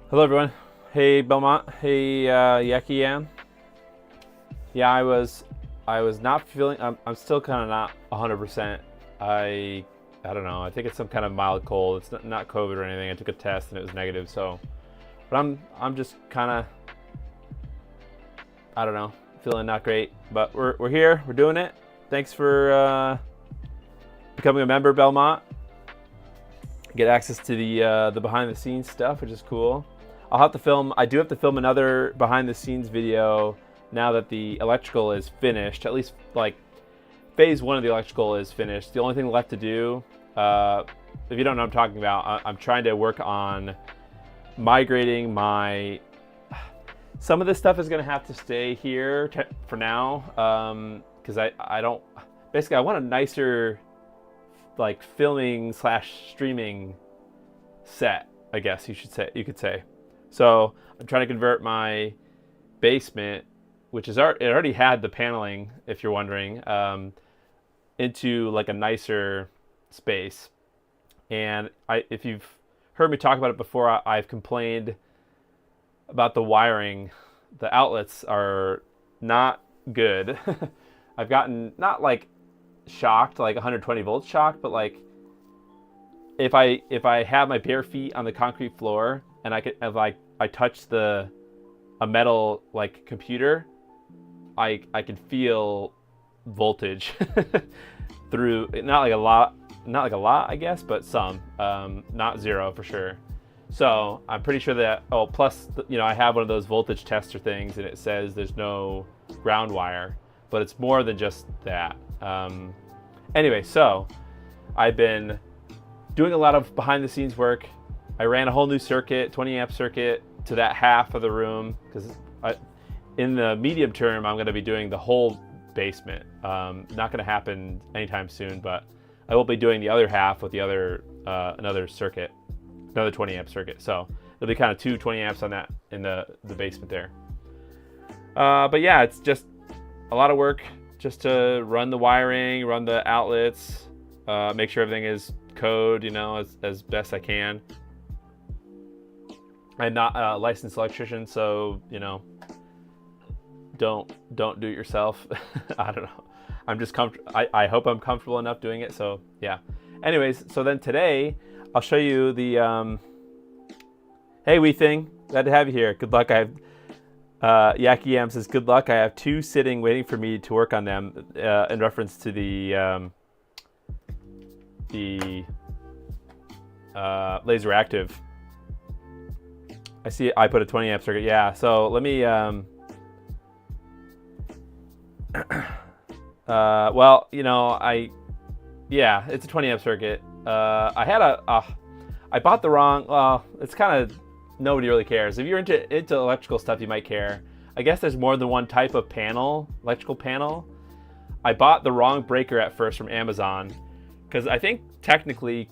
Hello everyone. Hey Belmont. Hey Yaki Yam. Yeah, I was not feeling. I'm still kind of not 100%. I don't know. I think it's some kind of mild cold. It's not COVID or anything. I took a test and it was negative. So, but I'm just kind of, I don't know, feeling not great. But we're here. We're doing it. Thanks for becoming a member, Belmont. Get access to the behind the scenes stuff, which is cool. I'll have to film. I do have to film another behind the scenes video now that the electrical is finished. At least like phase one of the electrical is finished. The only thing left to do, if you don't know what I'm talking about, I'm trying to work on migrating my. Some of this stuff is going to have to stay here for now because I don't. Basically, I want a nicer like filming / streaming set, I guess you could say. So I'm trying to convert my basement, which is it already had the paneling, if you're wondering, into like a nicer space. And if you've heard me talk about it before, I've complained about the wiring. The outlets are not good. I've gotten not like shocked, like 120 volts shocked, but like if I have my bare feet on the concrete floor and I touch a metal like computer, I can feel voltage through, not like a lot I guess, but some, not zero for sure. So I'm pretty sure that, plus I have one of those voltage tester things and it says there's no ground wire, but it's more than just that. Anyway, so I've been doing a lot of behind the scenes work. I ran a whole new circuit, 20 amp circuit, to that half of the room because in the medium term I'm going to be doing the whole basement. Not going to happen anytime soon, but I will be doing the other half with the other another circuit, another 20 amp circuit. So it'll be kind of two 20 amps on that in the basement there. But yeah, it's just a lot of work just to run the wiring, run the outlets, make sure everything is code, as best I can. I'm not a licensed electrician, so don't do it yourself. I don't know. I'm just I hope I'm comfortable enough doing it. So yeah. Anyways, so then today I'll show you the. Hey, wee thing, glad to have you here. Good luck. I have Yaki Yam says good luck. I have two sitting waiting for me to work on them. In reference to the laser active. I see I put a 20 amp circuit. Yeah, so let me well, it's a 20 amp circuit. I had I bought the wrong, it's kind of, nobody really cares. If you're into electrical stuff, you might care. I guess there's more than one type of electrical panel. I bought the wrong breaker at first from Amazon because I think technically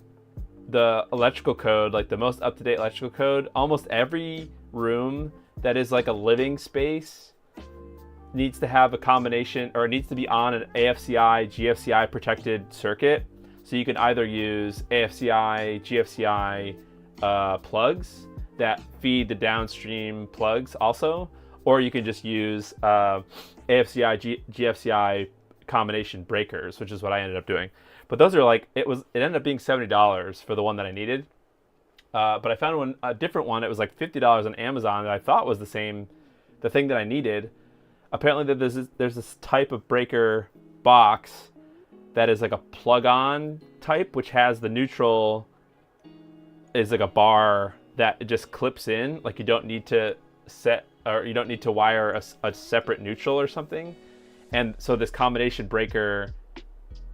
the electrical code, like the most up-to-date electrical code, almost every room that is like a living space needs to have a combination, or it needs to be on an AFCI, GFCI protected circuit. So you can either use AFCI, GFCI plugs that feed the downstream plugs also, or you can just use AFCI, GFCI combination breakers, which is what I ended up doing. But those are like, it ended up being $70 for the one that I needed. But I found a different one. It was like $50 on Amazon that I thought was the thing that I needed. Apparently there's this type of breaker box that is like a plug-on type, which has the neutral is like a bar that it just clips in. Like you don't need to you don't need to wire a separate neutral or something. And so this combination breaker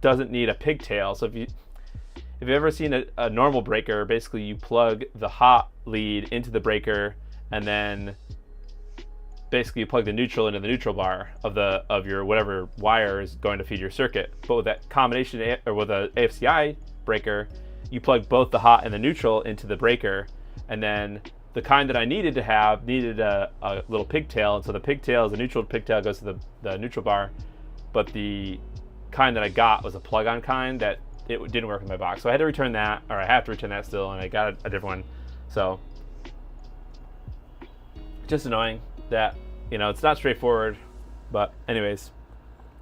doesn't need a pigtail. So if you've ever seen a normal breaker, basically you plug the hot lead into the breaker and then basically you plug the neutral into the neutral bar of your whatever wire is going to feed your circuit. But with that combination, or with a AFCI breaker, you plug both the hot and the neutral into the breaker, and then the kind that I needed a little pigtail, and so the neutral pigtail goes to the neutral bar, but the kind that I got was a plug-on kind that it didn't work in my box. So I had to return that, or I have to return that still, and I got a different one. So Just annoying that, you know, it's not straightforward. But anyways,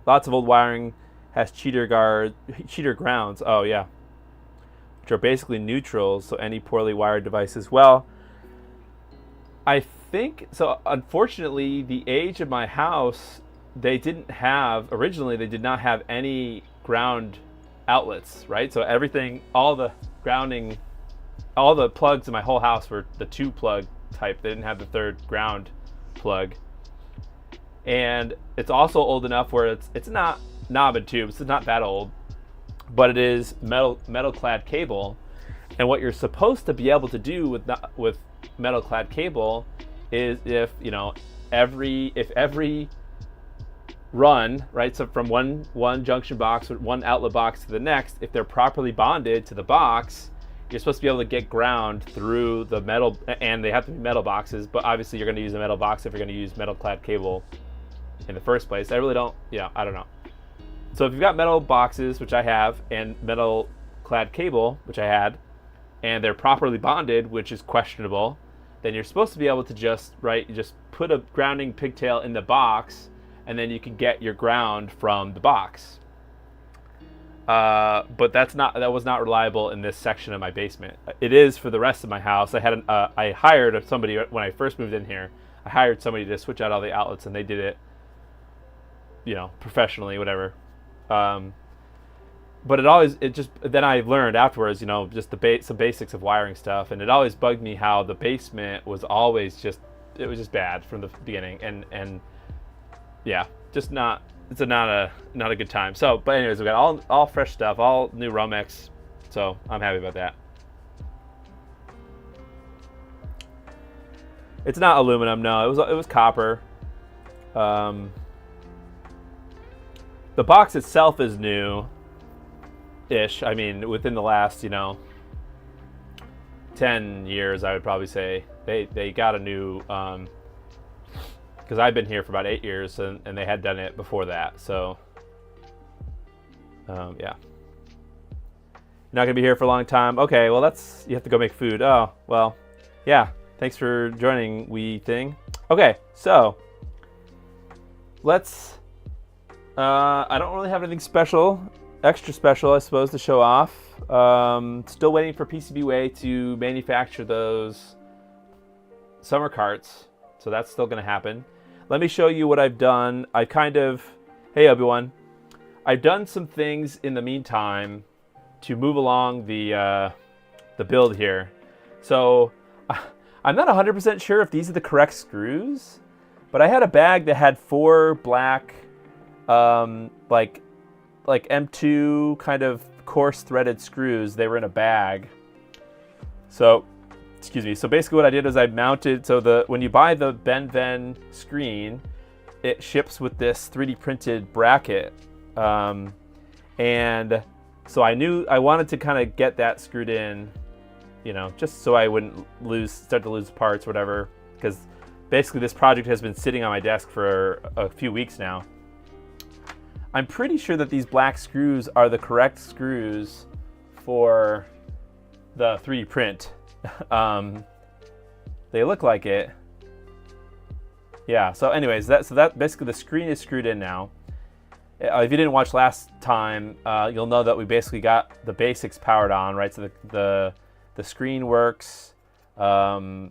lots of old wiring has cheater grounds. Oh yeah, which are basically neutrals. So any poorly wired devices. Well, I think so. Unfortunately, the age of my house, they didn't have originally. They did not have any ground outlets, right? So everything, all the grounding, all the plugs in my whole house were the 2-plug type. They didn't have the third ground plug. And it's also old enough where it's not knob and tubes. It's not that old, but it is metal clad cable. And what you're supposed to be able to do with metal clad cable is, if you know, every run, right, so from one junction box or one outlet box to the next, if they're properly bonded to the box, you're supposed to be able to get ground through the metal, and they have to be metal boxes, but obviously you're going to use a metal box if you're going to use metal clad cable in the first place. I really don't, I don't know. So if you've got metal boxes, which I have, and metal clad cable, which I had, and they're properly bonded, which is questionable, then you're supposed to be able to just put a grounding pigtail in the box, and then you can get your ground from the box. But that was not reliable in this section of my basement. It is for the rest of my house. I hired somebody when I first moved in here. I hired somebody to switch out all the outlets, and they did it, professionally, whatever. But then I learned afterwards, just some basics of wiring stuff, and it always bugged me how the basement was always just bad from the beginning, and yeah, just not. It's not a good time. So, but anyways, we got all fresh stuff, all new Romex, so I'm happy about that. It's not aluminum, no. It was copper. The box itself is new-ish. I mean, within the last 10 years, I would probably say they got a new. Because I've been here for about 8 years, and they had done it before that. So, yeah. Not gonna be here for a long time. Okay, well you have to go make food. Oh, well, yeah. Thanks for joining, wee thing. Okay, so let's. I don't really have anything extra special, I suppose, to show off. Still waiting for PCBWay to manufacture those summer carts, so that's still gonna happen. Let me show you what I've done. Hey everyone. I've done some things in the meantime to move along the build here. So I'm not 100% sure if these are the correct screws, but I had a bag that had 4 black, like M2 kind of coarse threaded screws. They were in a bag. So excuse me. So basically what I did is I mounted, when you buy the BennVenn screen, it ships with this 3D printed bracket. And so I wanted to kind of get that screwed in, just so I wouldn't start to lose parts or whatever, because basically this project has been sitting on my desk for a few weeks now. I'm pretty sure that these black screws are the correct screws for the 3D print. They look like it. Yeah, so anyways, that basically the screen is screwed in now. If you didn't watch last time, you'll know that we basically got the basics powered on, right? So the screen works. I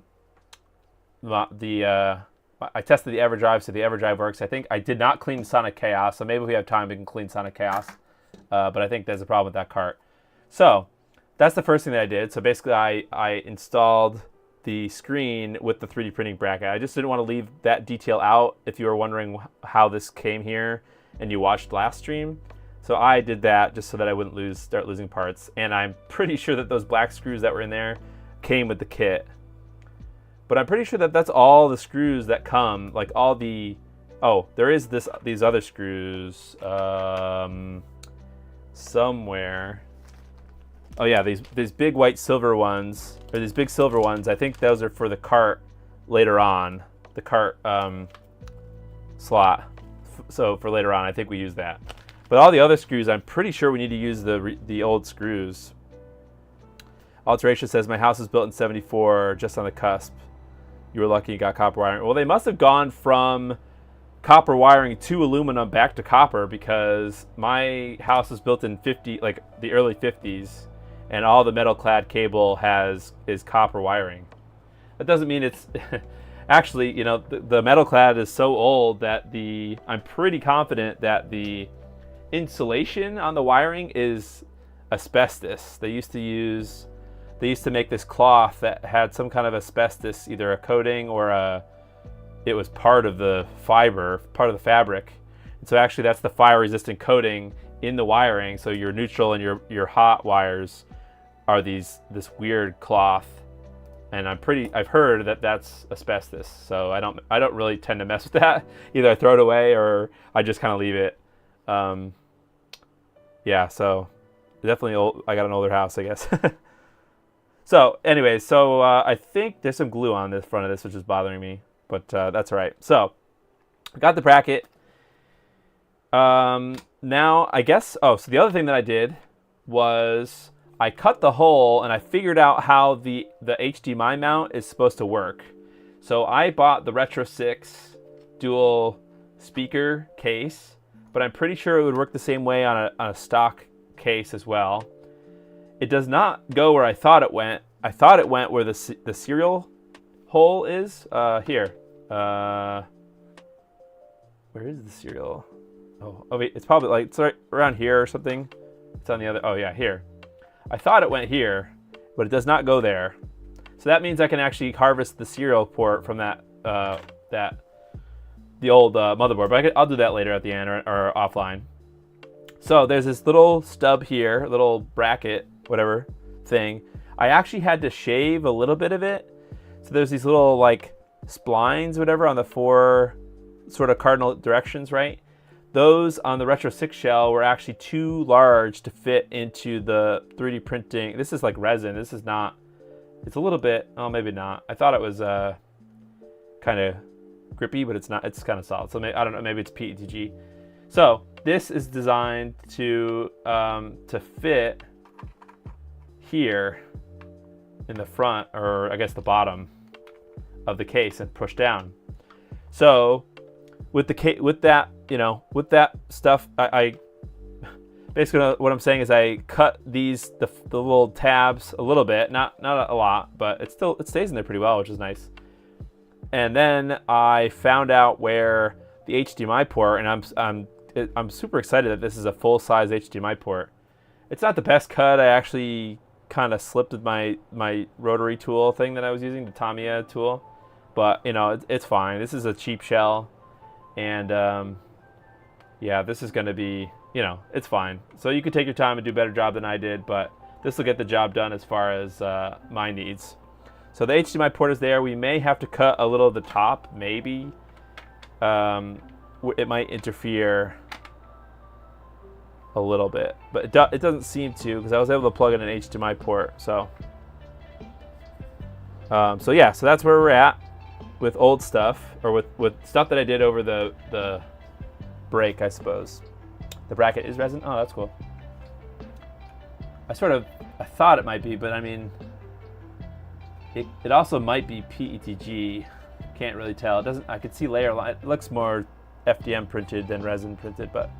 tested the EverDrive, so the EverDrive works. I think I did not clean Sonic Chaos, so maybe if we have time we can clean Sonic Chaos. But I think there's a problem with that cart. So that's the first thing that I did. So basically I installed the screen with the 3D printing bracket. I just didn't want to leave that detail out if you were wondering how this came here and you watched last stream. So I did that just so that I wouldn't start losing parts. And I'm pretty sure that those black screws that were in there came with the kit. But I'm pretty sure that that's all the screws that come, like all the, there is these other screws somewhere. Oh yeah, these big white silver ones, or these big silver ones, I think those are for the cart later on, the cart slot. So for later on, I think we use that. But all the other screws, I'm pretty sure we need to use the old screws. Alteration says, my house was built in '74, just on the cusp. you were lucky you got copper wiring. Well, they must have gone from copper wiring to aluminum back to copper, because my house was built in the early 50s, and all the metal clad cable is copper wiring. That doesn't mean it's actually, you know, the metal clad is so old that I'm pretty confident that the insulation on the wiring is asbestos. They used to make this cloth that had some kind of asbestos, either a coating or it was part of the fiber, part of the fabric. And so actually that's the fire resistant coating in the wiring. So your neutral and your hot wires are this weird cloth. And I've heard that that's asbestos. So I don't really tend to mess with that. Either I throw it away or I just kind of leave it. Yeah, so definitely I got an older house, I guess. So anyways, I think there's some glue on the front of this, which is bothering me, but that's all right. So I got the bracket. Now I guess, so the other thing that I did was I cut the hole and I figured out how the HDMI mount is supposed to work. So I bought the Retro 6 dual speaker case, but I'm pretty sure it would work the same way on a stock case as well. It does not go where I thought it went. I thought it went where the serial hole is. Here. Where is the serial? Oh wait, it's probably it's right around here or something. It's on the other. Oh yeah, here. I thought it went here, but it does not go there. So that means I can actually harvest the serial port from the old motherboard. But I'll do that later at the end or offline. So there's this little stub here, little bracket, whatever thing. I actually had to shave a little bit of it. So there's these little like splines, whatever, on the 4 sort of cardinal directions, right? Those on the Retro 6 shell were actually too large to fit into the 3D printing. This is like resin. This is not, it's a little bit, oh, maybe not. I thought it was kind of grippy, but it's not, it's kind of solid. So maybe, I don't know, maybe it's PETG. So this is designed to fit here in the front, or I guess the bottom of the case, and push down. So with that stuff, I basically what I'm saying is I cut the little tabs a little bit, not a lot, but it stays in there pretty well, which is nice. And then I found out where the HDMI port, and I'm super excited that this is a full-size HDMI port. It's not the best cut. I actually kind of slipped with my rotary tool thing that I was using, the Tamiya tool, but you know, it's fine. This is a cheap shell, and yeah, this is going to be, you know, it's fine. So you could take your time and do a better job than I did, but this will get the job done as far as my needs. So the HDMI port is there. We may have to cut a little of the top, maybe. It might interfere a little bit, but it doesn't seem to, because I was able to plug in an HDMI port. So yeah, so that's where we're at with old stuff, or with stuff that I did over the break, I suppose. The bracket is resin. Oh, that's cool. I thought it might be, but I mean, it also might be PETG. Can't really tell. It doesn't. I could see layer line. It looks more FDM printed than resin printed, but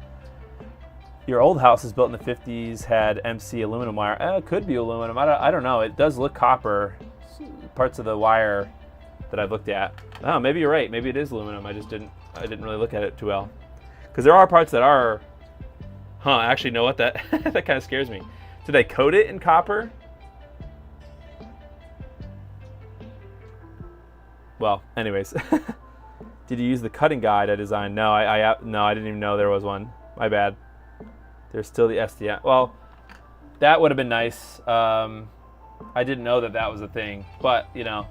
your old house is built in the 50s, had MC aluminum wire. It could be aluminum. I don't know. It does look copper. Parts of the wire that I've looked at. Oh, maybe you're right. Maybe it is aluminum. I didn't really look at it too well. Because there are parts that are, actually, you know what? That that kind of scares me. Did they coat it in copper? Well, anyways. Did you use the cutting guide I designed? No, no, I didn't even know there was one. My bad. There's still the SDM. Well, that would have been nice. I didn't know that was a thing, but you know,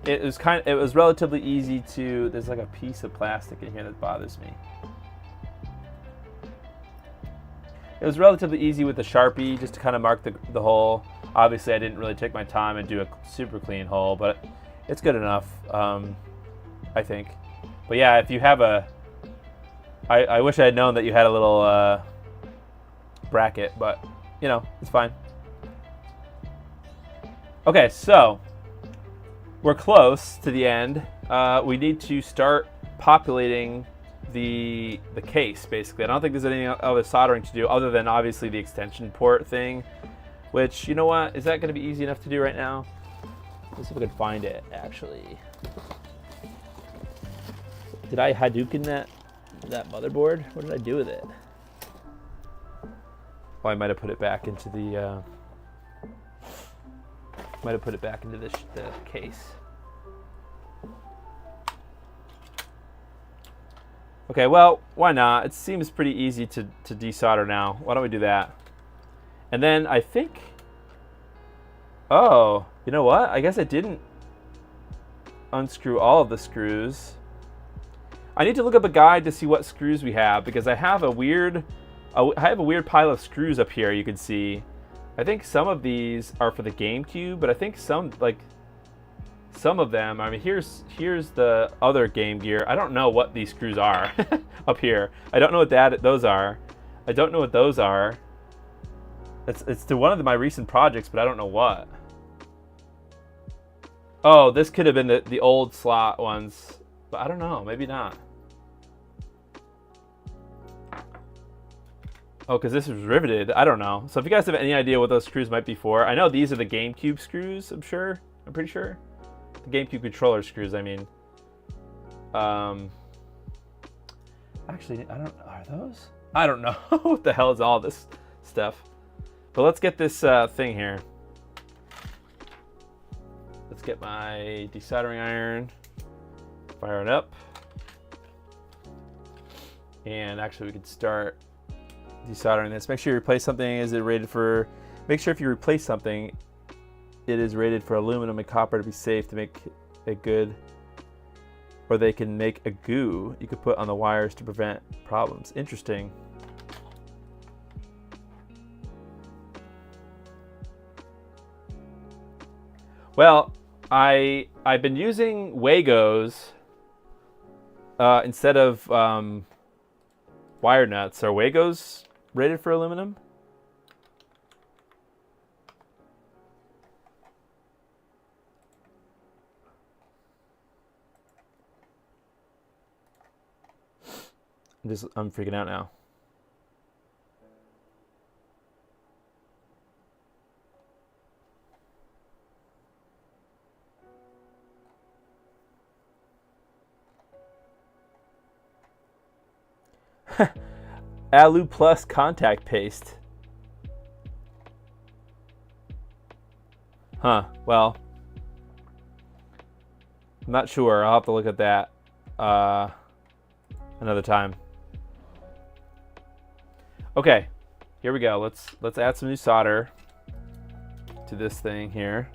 it was relatively easy to. There's like a piece of plastic in here that bothers me. It was relatively easy with the Sharpie just to kind of mark the hole. Obviously, I didn't really take my time and do a super clean hole, but it's good enough, I think. But yeah, if you have I wish I had known that you had a little bracket, but you know, it's fine. Okay, so we're close to the end. We need to start populating the case, basically. I don't think there's any other soldering to do other than obviously the extension port thing, which, you know what, is that going to be easy enough to do right now? Let's see if I can find it, actually. Did I Hadouken that motherboard? What did I do with it? Oh, I might have put it back into the the case. Okay, well, why not? It seems pretty easy to desolder now. Why don't we do that? And then I think, oh, you know what? I guess I didn't unscrew all of the screws. I need to look up a guide to see what screws we have, because I have a weird pile of screws up here. You can see. I think some of these are for the GameCube, but I think some of them. I mean, here's the other GameGear. I don't know what these screws are up here. I don't know what those are. I don't know what those are. It's to one of my recent projects, but I don't know what. Oh, this could have been the old slot ones, but I don't know. Maybe not. Oh, because this was riveted. I don't know. So if you guys have any idea what those screws might be for, I know these are the GameCube screws. I'm pretty sure. The GameCube controller screws, I mean. Actually, I don't. Are those? I don't know. What the hell is all this stuff? But let's get this thing here. Let's get my desoldering iron. Fire it up. And actually, we could start desoldering this. Make sure you replace something. Is it rated for? Make sure if you replace something, it is rated for aluminum and copper to be safe to make it good. Or they can make a goo you could put on the wires to prevent problems. Interesting. Well, I've been using Wagos instead of wire nuts. Are Wagos rated for aluminum? I'm freaking out now. Alu Plus contact paste. Huh, well, I'm not sure. I'll have to look at that another time. Okay, here we go. Let's add some new solder to this thing here.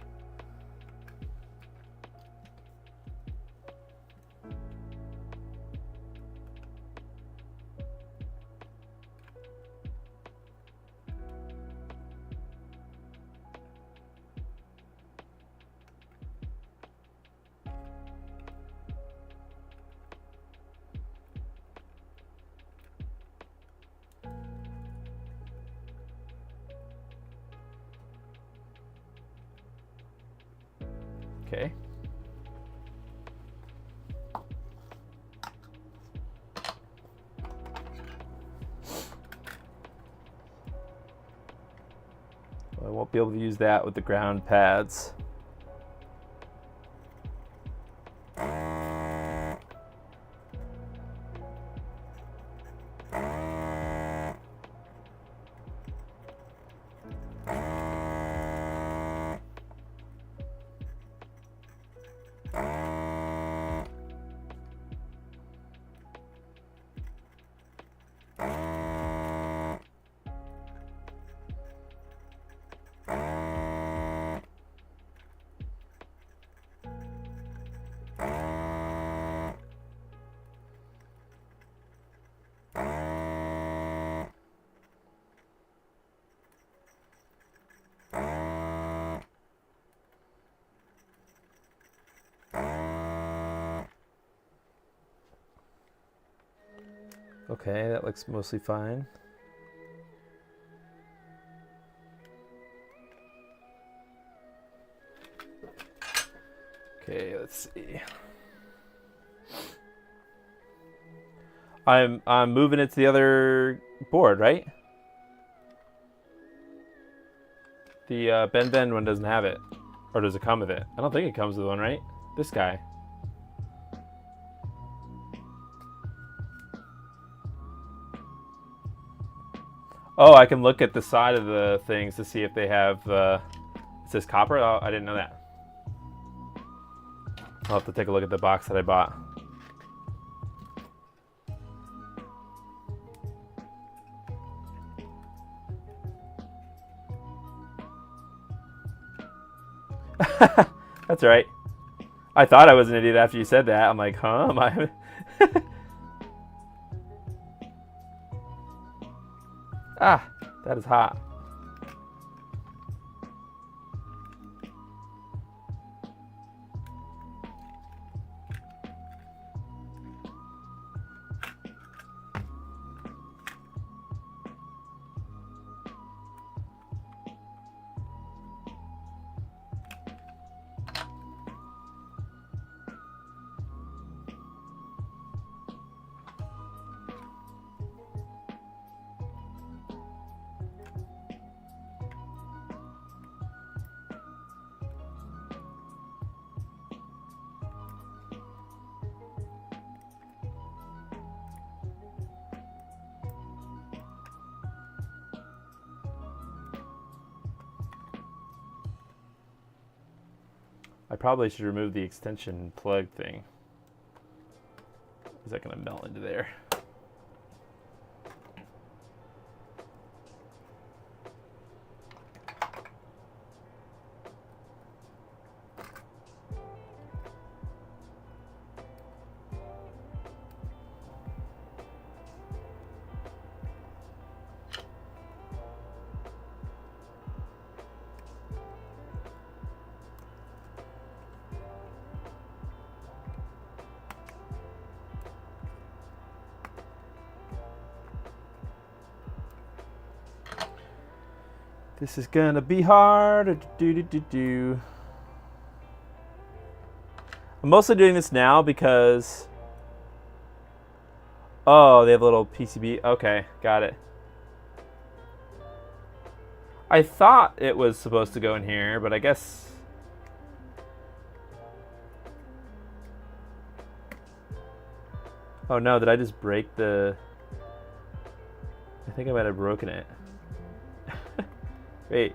Okay. Well, I won't be able to use that with the ground pads. Okay, that looks mostly fine. Okay, let's see. I'm moving it to the other board, right? The BennVenn one doesn't have it. Or does it come with it? I don't think it comes with one, right? This guy. Oh, I can look at the side of the things to see if they have, it says copper? Oh, I didn't know that. I'll have to take a look at the box that I bought. That's right. I thought I was an idiot after you said that. I'm like, huh? Am I? Ah, that is hot. I probably should remove the extension plug thing. Is that going to melt into there? This is gonna be hard. I'm mostly doing this now because, oh, they have a little PCB. Okay, got it. I thought it was supposed to go in here, but I guess. Oh no, did I just break the? I think I might have broken it. Wait.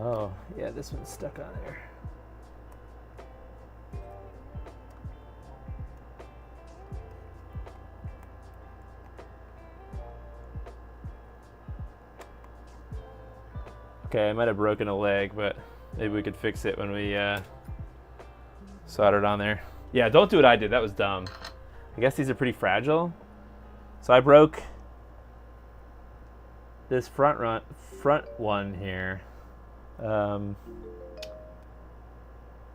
Oh, yeah, this one's stuck on there. Okay, I might have broken a leg, but maybe we could fix it when we solder it on there. Yeah, don't do what I did. That was dumb. I guess these are pretty fragile. So I broke this front one here. All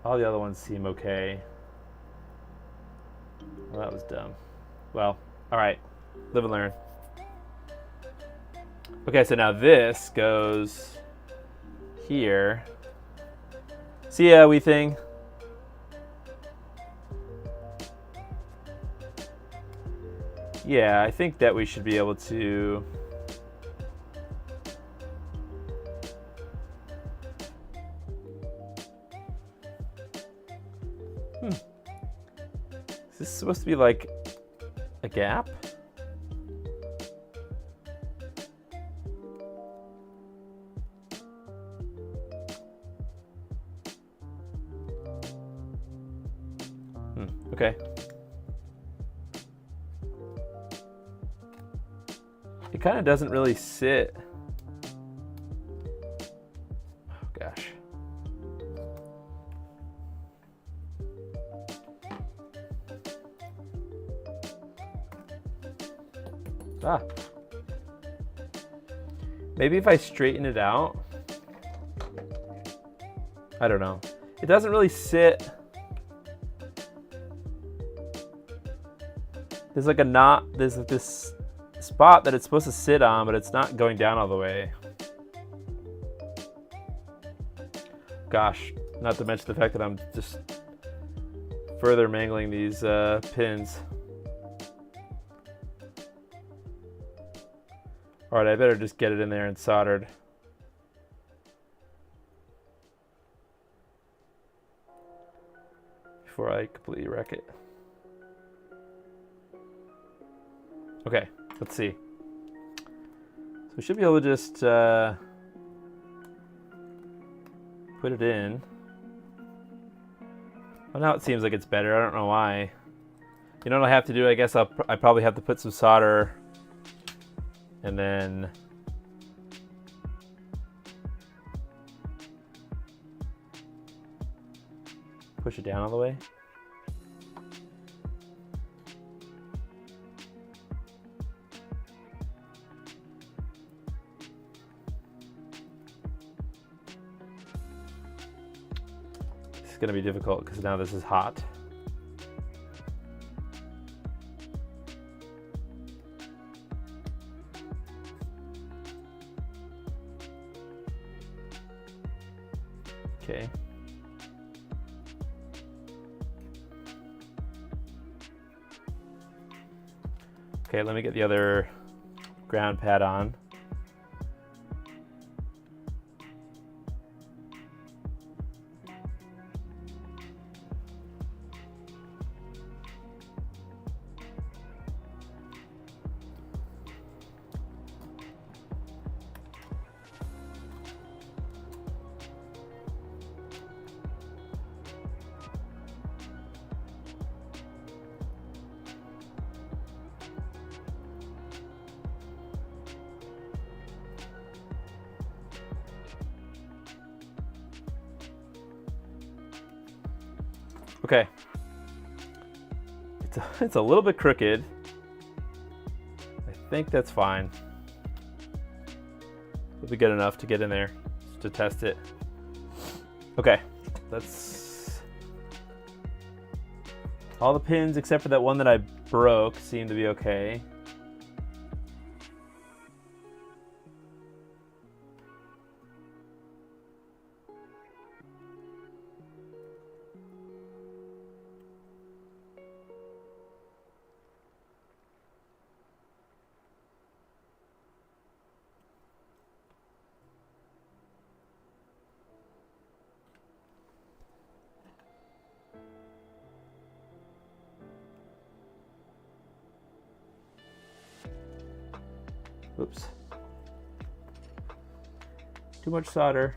the other ones seem okay. Well, that was dumb. Well, all right, live and learn. Okay, so now this goes here. See ya, wee thing. Yeah, I think that we should be able to. Is this supposed to be like a gap? Okay. kind of doesn't really sit. Oh gosh. Ah. Maybe if I straighten it out. I don't know. It doesn't really sit. There's like a knot, there's like this spot that it's supposed to sit on, but it's not going down all the way. Gosh, not to mention the fact that I'm just further mangling these pins. All right, I better just get it in there and soldered. Before I completely wreck it. Okay, let's see. So we should be able to just put it in. Well, now it seems like it's better. I don't know why. You know what I have to do? I guess I probably have to put some solder and then push it down all the way. It's going to be difficult because now this is hot. Okay. Okay, let me get the other ground pad on. Okay, it's a little bit crooked. I think that's fine. It'll be good enough to get in there to test it. Okay, that's all the pins except for that one that I broke seem to be okay. Oops. Too much solder.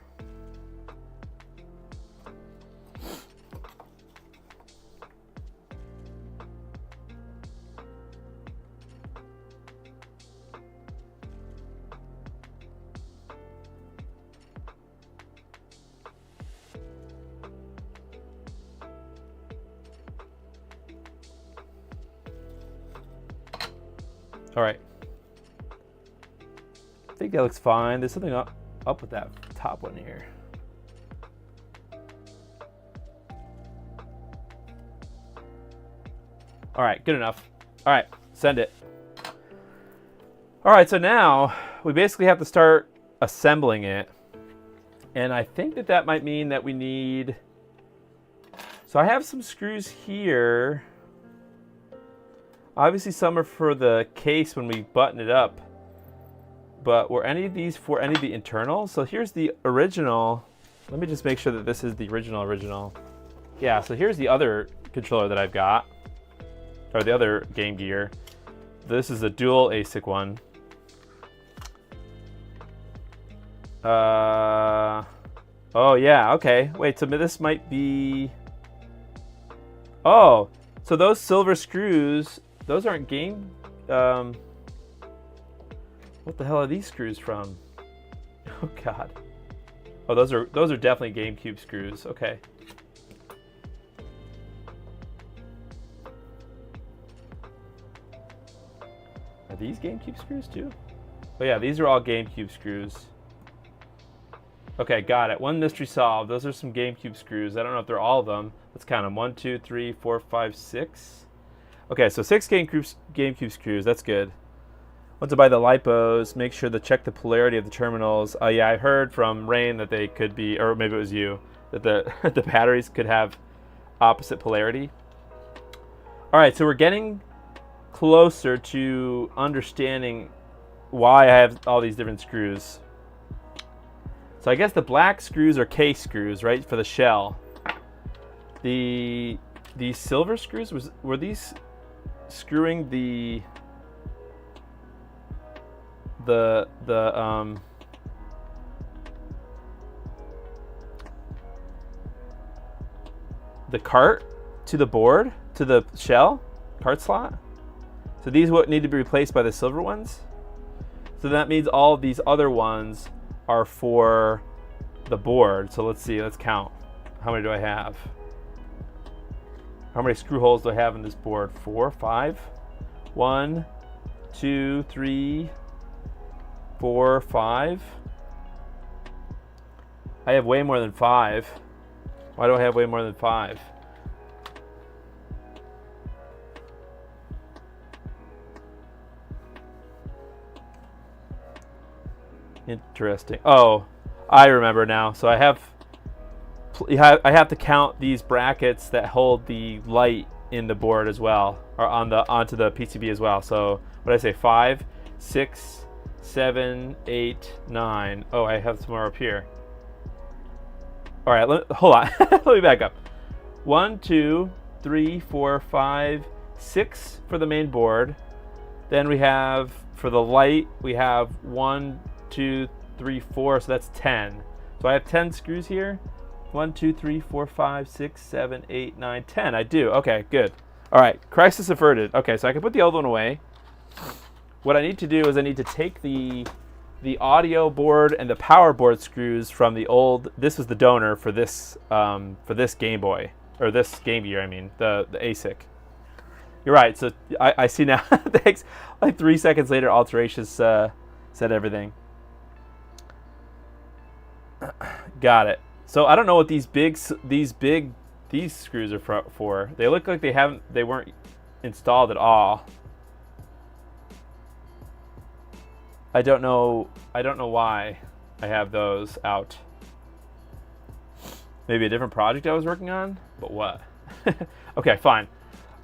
All right. I think that looks fine. There's something up with that top one here. All right, good enough. All right, send it. All right, so now we basically have to start assembling it. And I think that might mean that we need, so I have some screws here. Obviously some are for the case when we button it up. But were any of these for any of the internals? So here's the original. Let me just make sure that this is the original. Yeah, so here's the other controller that I've got, or the other GameGear. This is a dual ASIC one. Oh yeah, okay. Wait, so this might be, oh, so those silver screws, those aren't game, What the hell are these screws from? Oh God. Oh, those are definitely GameCube screws. Okay. Are these GameCube screws too? Oh yeah, these are all GameCube screws. Okay, got it. One mystery solved. Those are some GameCube screws. I don't know if they're all of them. Let's count them. 1, 2, 3, 4, 5, 6. Okay, so 6 GameCube screws. That's good. Once I buy the lipos, make sure to check the polarity of the terminals. Yeah, I heard from Rain that they could be, or maybe it was you, that the the batteries could have opposite polarity. All right, so we're getting closer to understanding why I have all these different screws. So I guess the black screws are case screws, right, for the shell. These silver screws, were these screwing the cart to the board, to the shell cart slot? So these would need to be replaced by the silver ones? So that means all of these other ones are for the board. So let's see, let's count. How many do I have? How many screw holes do I have in this board? 4, 5? 1, 2, 3, 4, 5. I have way more than 5. Why do I have way more than 5? Interesting. Oh, I remember now. So I have to count these brackets that hold the light in the board as well, or onto the PCB as well. So what did I say? 5, 6, 7, 8, 9. Oh, I have some more up here. All right, hold on. Let me back up. 1, 2, 3, 4, 5, 6 for the main board. Then we have, for the light, we have 1, 2, 3, 4, so that's 10. So I have 10 screws here. 1, 2, 3, 4, 5, 6, 7, 8, 9, 10. I do. Okay, good. All right, crisis averted. Okay, so I can put the old one away. What I need to do is I need to take the audio board and the power board screws from the old. This was the donor for this Game Boy, or this GameGear. I mean, the ASIC. You're right. So I see now. Thanks. Like 3 seconds later, Alterations said everything. Got it. So I don't know what these screws are for. They look like they weren't installed at all. I don't know why I have those out. Maybe a different project I was working on, but what? Okay, fine.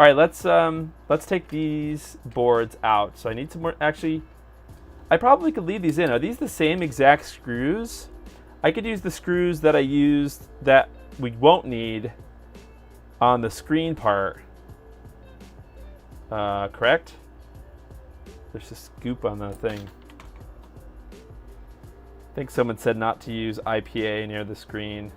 All right, let's take these boards out. So I need some more. Actually, I probably could leave these in. Are these the same exact screws? I could use the screws that I used that we won't need on the screen part. Correct? There's a scoop on the thing. I think someone said not to use IPA near the screen.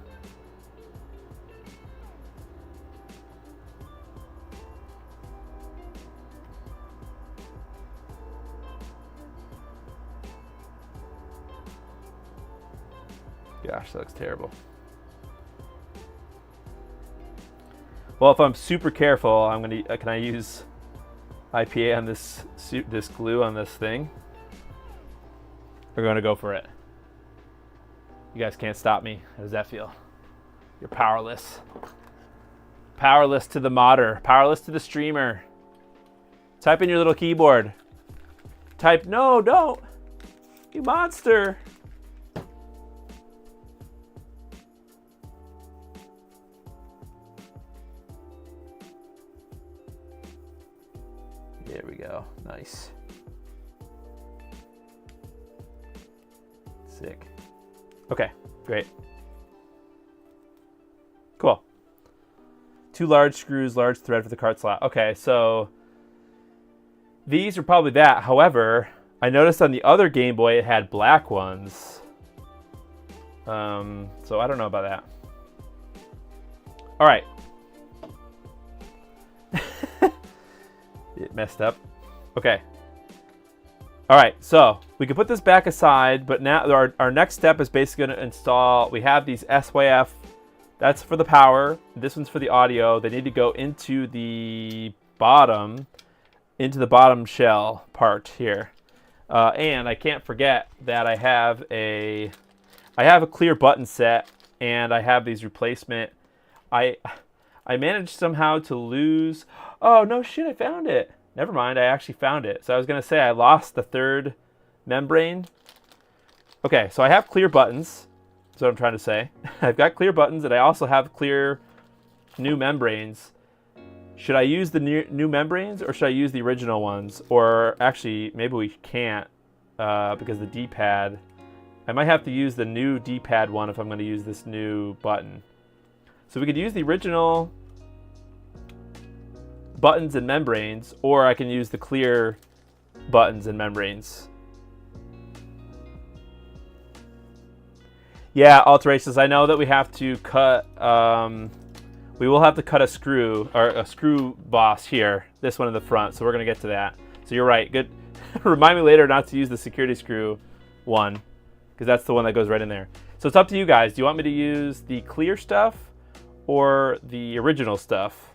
Gosh, that looks terrible. Well, if I'm super careful, can I use IPA on this glue on this thing? We're going to go for it. You guys can't stop me. How does that feel? You're powerless. Powerless to the modder. Powerless to the streamer. Type in your little keyboard. Type, no, don't. You monster. There we go. Nice. Sick. Okay, great. Cool. 2 large screws, large thread for the cart slot. Okay, so these are probably that. However, I noticed on the other Game Boy it had black ones. So I don't know about that. All right. It messed up. Okay. All right, so we can put this back aside, but now our next step is basically going to install. We have these SYF. That's for the power. This one's for the audio. They need to go into the bottom shell part here. And I can't forget that I have a clear button set, and I have these replacement. I managed somehow to lose. Oh no shit! I found it. Never mind. I actually found it. So I was gonna say I lost the third membrane. Okay, so I have clear buttons. That's what I'm trying to say. I've got clear buttons, and I also have clear new membranes. Should I use the new membranes, or should I use the original ones? Or actually, maybe we can't because the D-pad. I might have to use the new D-pad one if I'm going to use this new button. So we could use the original buttons and membranes, or I can use the clear buttons and membranes. Yeah, alterations. I know that we have to cut. We will have to cut a screw, or a screw boss here. This one in the front. So we're gonna get to that. So you're right. Good. Remind me later not to use the security screw one, because that's the one that goes right in there. So it's up to you guys. Do you want me to use the clear stuff or the original stuff?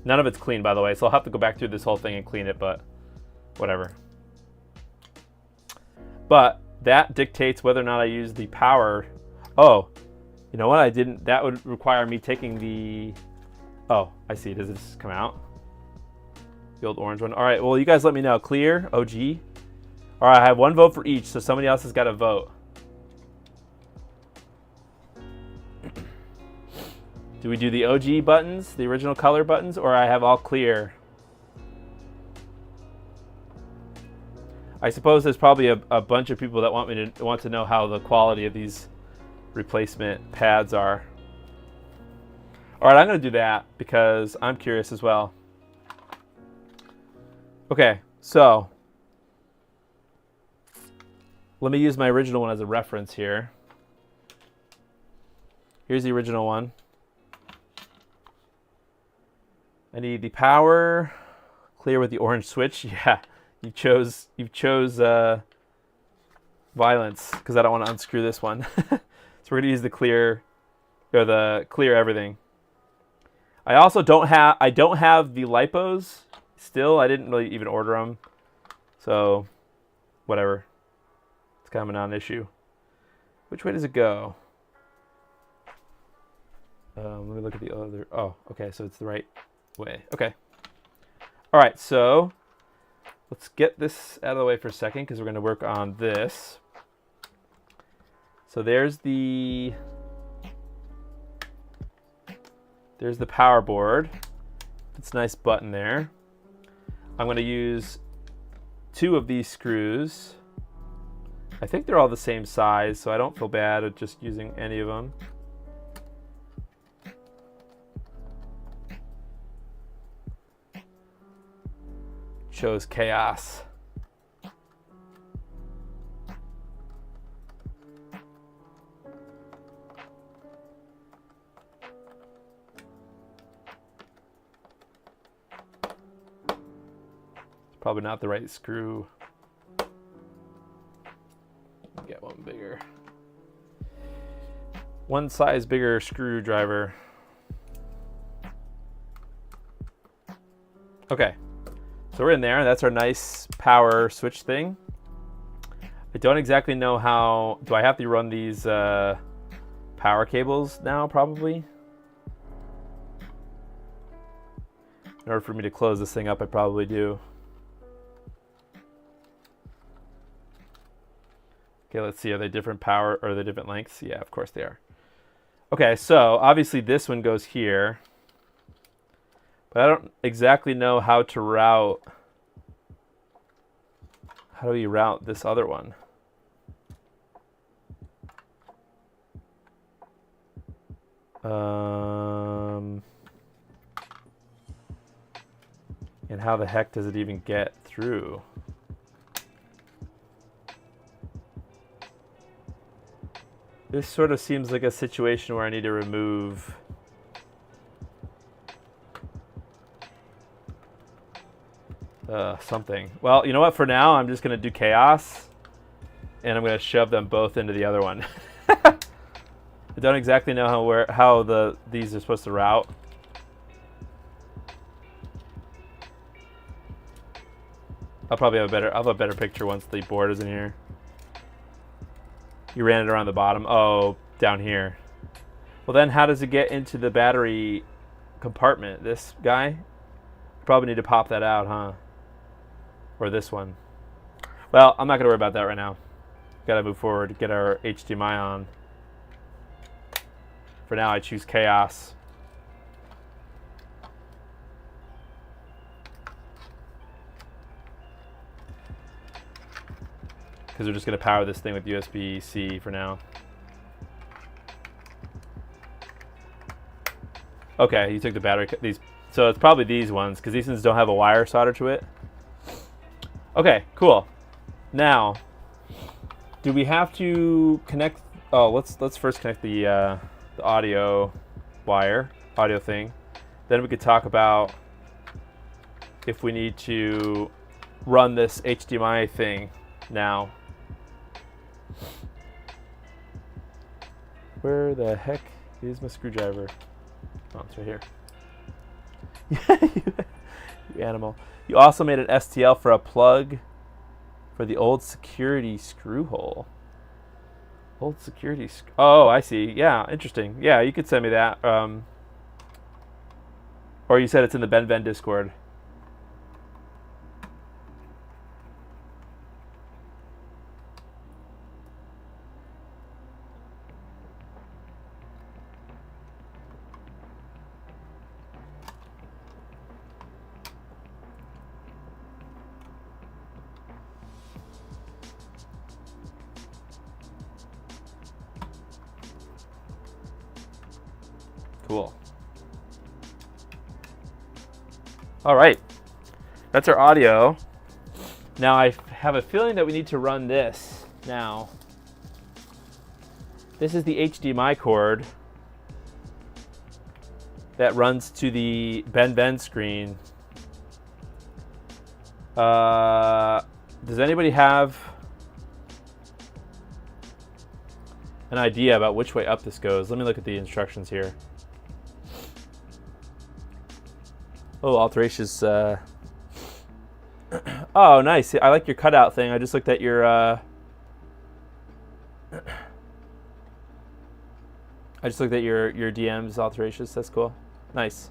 None of it's clean, by the way, so I'll have to go back through this whole thing and clean it, but whatever. But that dictates whether or not I use the power. Oh, you know what? I didn't. That would require me taking the. Oh, I see. Does this come out? The old orange one. All right. Well, you guys let me know. Clear. OG. All right. I have one vote for each, so somebody else has got to vote. Do we do the OG buttons, the original color buttons, or I have all clear? I suppose there's probably a bunch of people that want to know how the quality of these replacement pads are. All right, I'm going to do that because I'm curious as well. Okay, so let me use my original one as a reference here. Here's the original one. I need the power clear with the orange switch. Yeah, you chose violence because I don't want to unscrew this one. So we're gonna use the clear, or the clear everything. I also don't have the lipos still. I didn't really even order them, so whatever. It's kind of a non-issue. Which way does it go? Let me look at the other. Oh, okay, so it's the right way. Okay. All right, so let's get this out of the way for a second because we're going to work on this. So there's the power board. It's a nice button there. I'm going to use 2 of these screws. I think they're all the same size, so I don't feel bad at just using any of them. Shows chaos. It's probably not the right screw. Get one bigger. One size bigger screwdriver. Okay. So we're in there. That's our nice power switch thing. I don't exactly know how. Do I have to run these power cables now? Probably. In order for me to close this thing up, I probably do. Okay, let's see. Are they different power, or are they different lengths? Yeah, of course they are. Okay, so obviously this one goes here. But I don't exactly know how to route. How do we route this other one? And how the heck does it even get through? This sort of seems like a situation where I need to remove something. Well, you know what? For now, I'm just going to do chaos, and I'm going to shove them both into the other one. I don't exactly know how these are supposed to route. I'll have a better picture once the board is in here. You ran it around the bottom. Oh, down here. Well, then how does it get into the battery compartment? This guy? Probably need to pop that out, huh? Or this one. Well, I'm not going to worry about that right now. Got to move forward to get our HDMI on. For now, I choose chaos. Because we're just going to power this thing with USB-C for now. Okay, you took the battery. So it's probably these ones, because these ones don't have a wire solder to it. Okay, cool. Now, do we have to connect? Oh, let's first connect the audio wire, audio thing. Then we could talk about if we need to run this HDMI thing now. Where the heck is my screwdriver? Oh, it's right here. You animal. You also made an STL for a plug for the old security screw hole. Old security oh, I see. Yeah, interesting. Yeah, you could send me that. Or you said it's in the BennVenn Discord. Cool. All right, that's our audio. Now I have a feeling that we need to run this now. This is the HDMI cord that runs to the BennVenn screen. Does anybody have an idea about which way up this goes? Let me look at the instructions here. Oh, alterations. Oh, nice. I like your cutout thing. I just looked at your. I just looked at your DM's alterations. That's cool. Nice.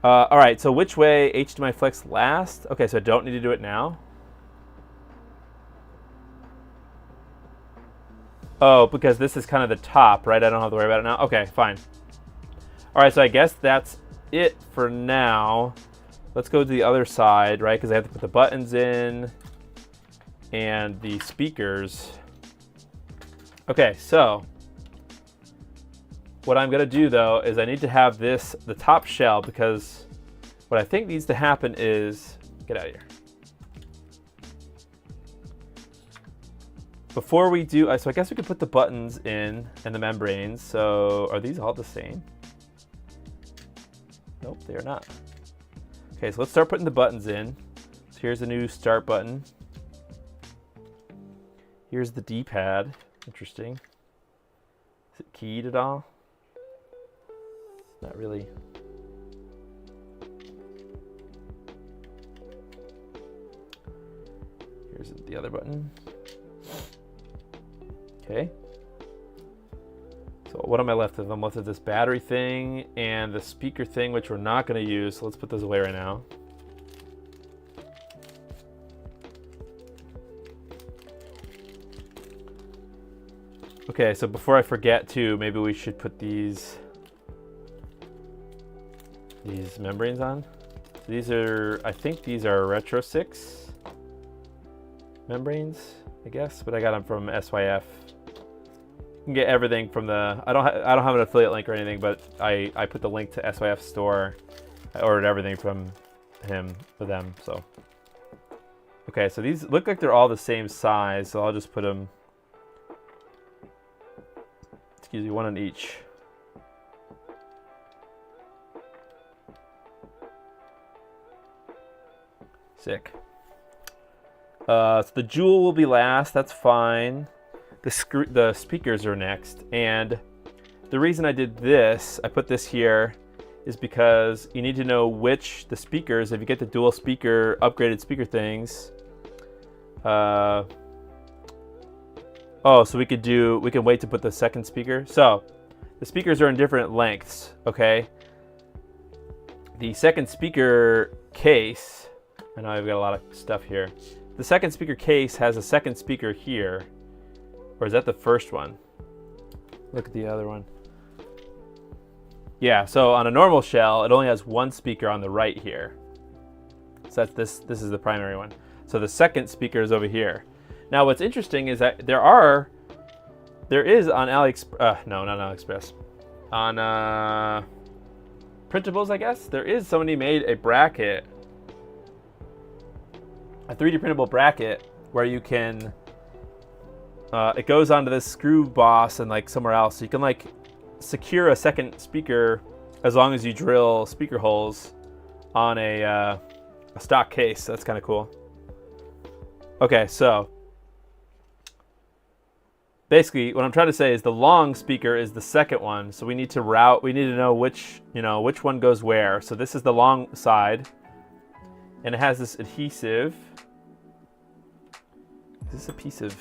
All right. So which way HDMI flex last? Okay, so I don't need to do it now. Oh, because this is kind of the top, right? I don't have to worry about it now. Okay, fine. All right. So I guess that's it for now. Let's go to the other side, right? Because I have to put the buttons in and the speakers. Okay, so what I'm gonna do though is I need to have this, the top shell, because what I think needs to happen is, get out of here. Before we do, so I guess we could put the buttons in and the membranes. So are these all the same? Nope, they are not. Okay, so let's start putting the buttons in. So here's the new start button. Here's the D-pad. Interesting. Is it keyed at all? Not really. Here's the other button. Okay. So what am I left with? I'm left with this battery thing and the speaker thing, which we're not going to use. So let's put those away right now. Okay, so before I forget too, maybe we should put these membranes on. These are, I think these are Retro 6 membranes, I guess, but I got them from SYF. You can get everything from the, I don't have an affiliate link or anything, but I put the link to SYF store. I ordered everything from him for them, so. Okay, so these look like they're all the same size, so I'll just put them, excuse me, one on each. Sick. So the jewel will be last. That's fine. The speakers are next. And the reason I did this, I put this here, is because you need to know which the speakers, if you get the dual speaker, upgraded speaker things. Oh, so we can wait to put the second speaker. So the speakers are in different lengths, okay? The second speaker case, I know I've got a lot of stuff here. The second speaker case has a second speaker here. Or is that the first one? Look at the other one. Yeah, so on a normal shell, it only has one speaker on the right here. So that's this is the primary one. So the second speaker is over here. Now what's interesting is that there is on AliExpress, no, not AliExpress, on printables, I guess, there is somebody made a bracket, a 3D printable bracket where you can, it goes onto this screw boss and like somewhere else. So you can like secure a second speaker as long as you drill speaker holes on a stock case. That's kind of cool. Okay, so basically what I'm trying to say is the long speaker is the second one. So we need to know which one goes where. So this is the long side and it has this adhesive. Is this a piece of,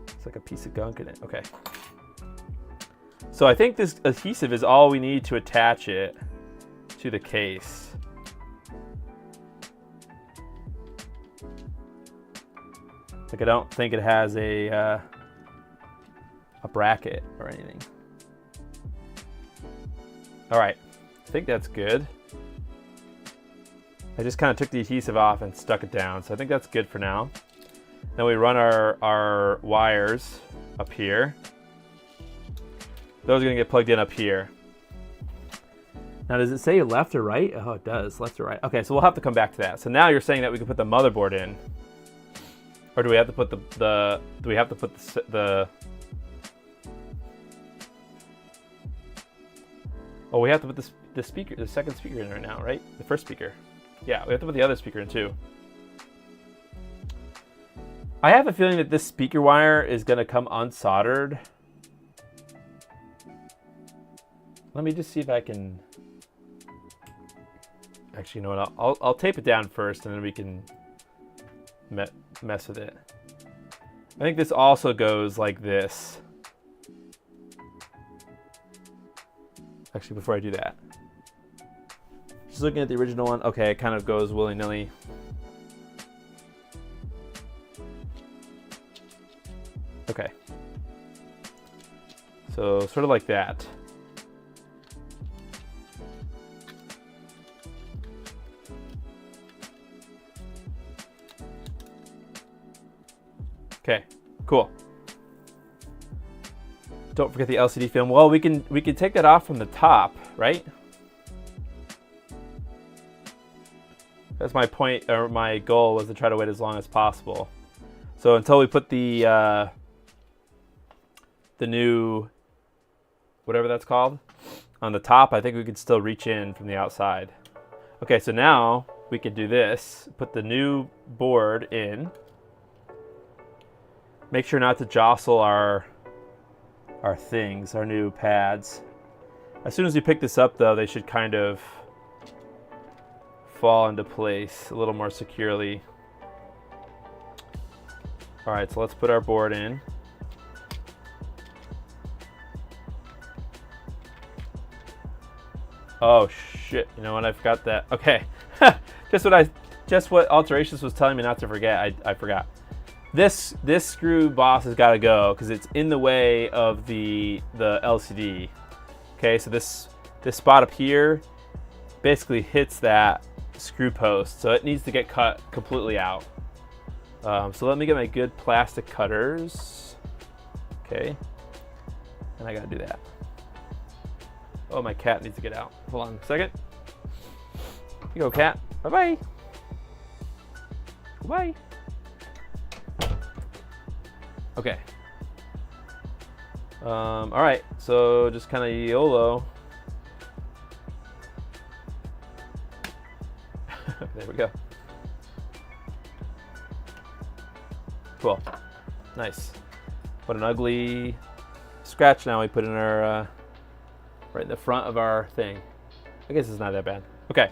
it's like a piece of gunk in it. Okay. So I think this adhesive is all we need to attach it to the case. Like I don't think it has a bracket or anything. All right, I think that's good. I just kind of took the adhesive off and stuck it down, so I think that's good for now. Then we run our wires up here. Those are gonna get plugged in up here. Now, does it say left or right? Oh, it does, left or right. Okay, so we'll have to come back to that. So now you're saying that we can put the motherboard in. Or do we have to put the oh, we have to put the speaker, the second speaker in right now, right? The first speaker. Yeah, we have to put the other speaker in too. I have a feeling that this speaker wire is gonna come unsoldered. Let me just see if I can, actually, you know what, I'll tape it down first and then we can mess with it. I think this also goes like this. Actually, before I do that, just looking at the original one, okay, it kind of goes willy-nilly. Okay. So sort of like that. Okay, cool. Don't forget the LCD film. Well, we can take that off from the top, right? That's my point, or my goal was to try to wait as long as possible. So until we put the new, whatever that's called, on the top, I think we could still reach in from the outside. Okay, so now we could do this. Put the new board in. Make sure not to jostle our things, our new pads. As soon as we pick this up though, they should kind of fall into place a little more securely. All right, so let's put our board in. Oh shit, you know what, I forgot that. Okay, just what Alterations was telling me not to forget, I forgot. This screw boss has got to go because it's in the way of the LCD. Okay, so this spot up here basically hits that screw post, so it needs to get cut completely out. So let me get my good plastic cutters. Okay, and I gotta do that. Oh, my cat needs to get out. Hold on a second. Here you go, cat. Bye bye. Bye. Okay. All right, so just kind of YOLO. There we go. Cool. Nice. What an ugly scratch now we put in our, right in the front of our thing. I guess it's not that bad. Okay.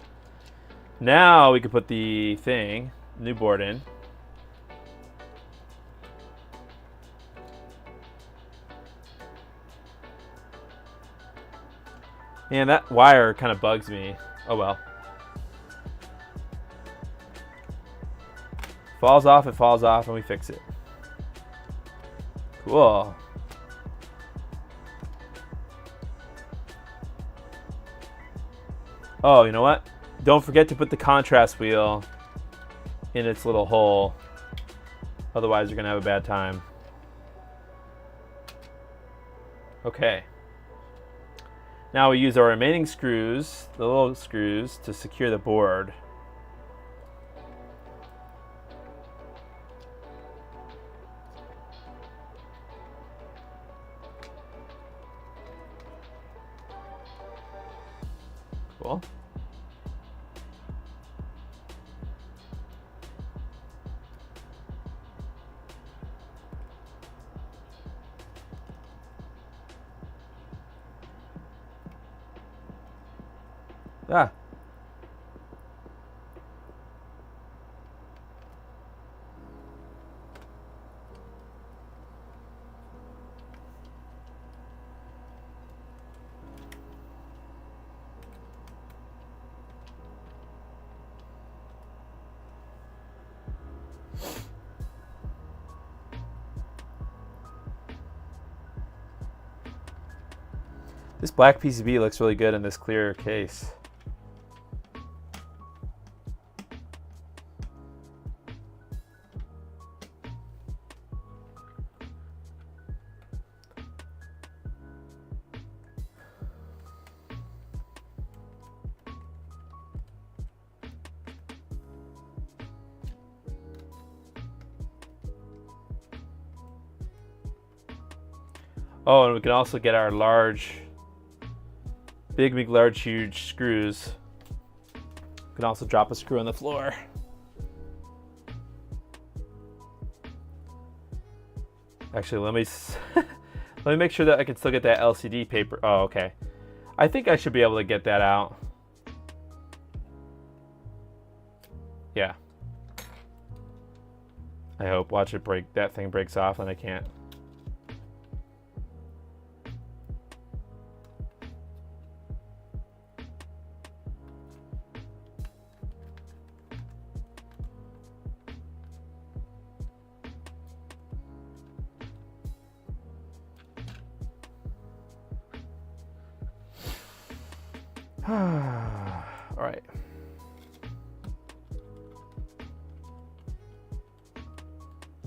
Now we can put the thing, new board in. Man, that wire kind of bugs me. Oh well. Falls off, it falls off, and we fix it. Cool. Oh, you know what? Don't forget to put the contrast wheel in its little hole. Otherwise, you're going to have a bad time. Okay. Now we use our remaining screws, the little screws, to secure the board. Cool. Ah. This black PCB looks really good in this clear case. Oh, and we can also get our large, big, large, huge screws. We can also drop a screw on the floor. Actually, let me let me make sure that I can still get that LCD paper. Oh, okay. I think I should be able to get that out. Yeah. I hope. Watch it break. That thing breaks off and I can't. All right.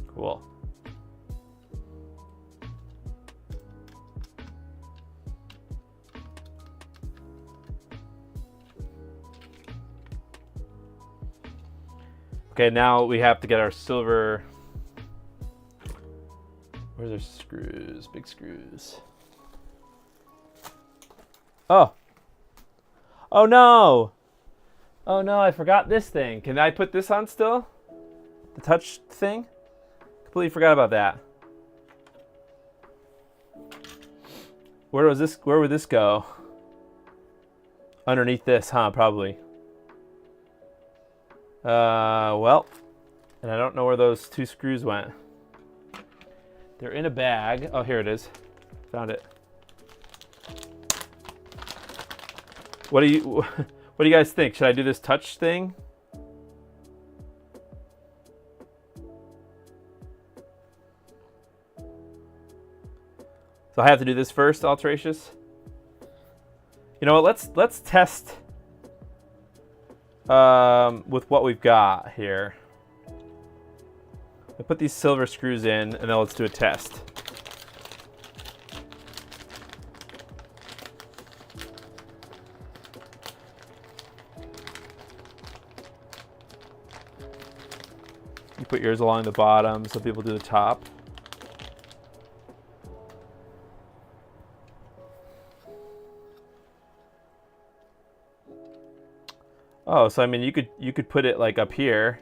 Cool. Okay, now we have to get our silver. Where's our screws? Big screws. Oh. Oh no! Oh no, I forgot this thing. Can I put this on still? The touch thing? Completely forgot about that. Where would this go? Underneath this, huh? Probably. Well, and I don't know where those two screws went. They're in a bag. Oh, here it is. Found it. What do you guys think? Should I do this touch thing? So I have to do this first, Alteracious? You know what? Let's test with what we've got here. I put these silver screws in, and then let's do a test. You put yours along the bottom, so people do the top. Oh, so I mean, you could put it like up here.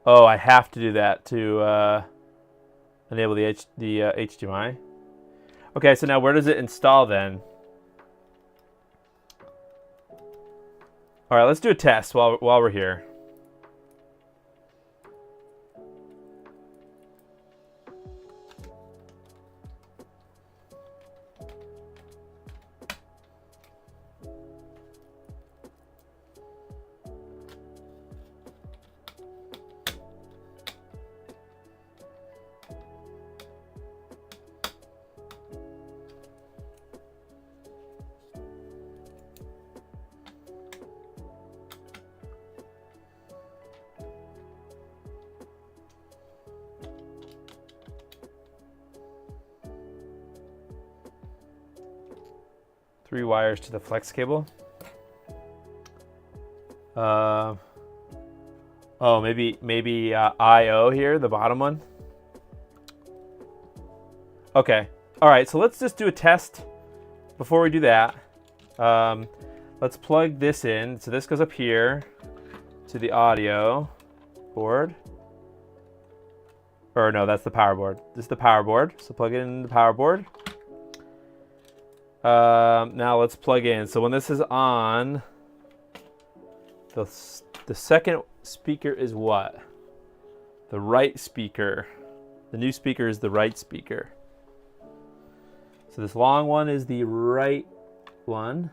Oh, I have to do that to enable the HDMI. Okay, so now where does it install then? All right, let's do a test while we're here. Three wires to the flex cable. Oh, maybe IO here, the bottom one. Okay. All right, so let's just do a test before we do that. Let's plug this in. So this goes up here to the audio board. Or no, that's the power board. This is the power board. So plug it in the power board. Now let's plug in. So when this is on, the second speaker is what? The right speaker. The new speaker is the right speaker. So this long one is the right one.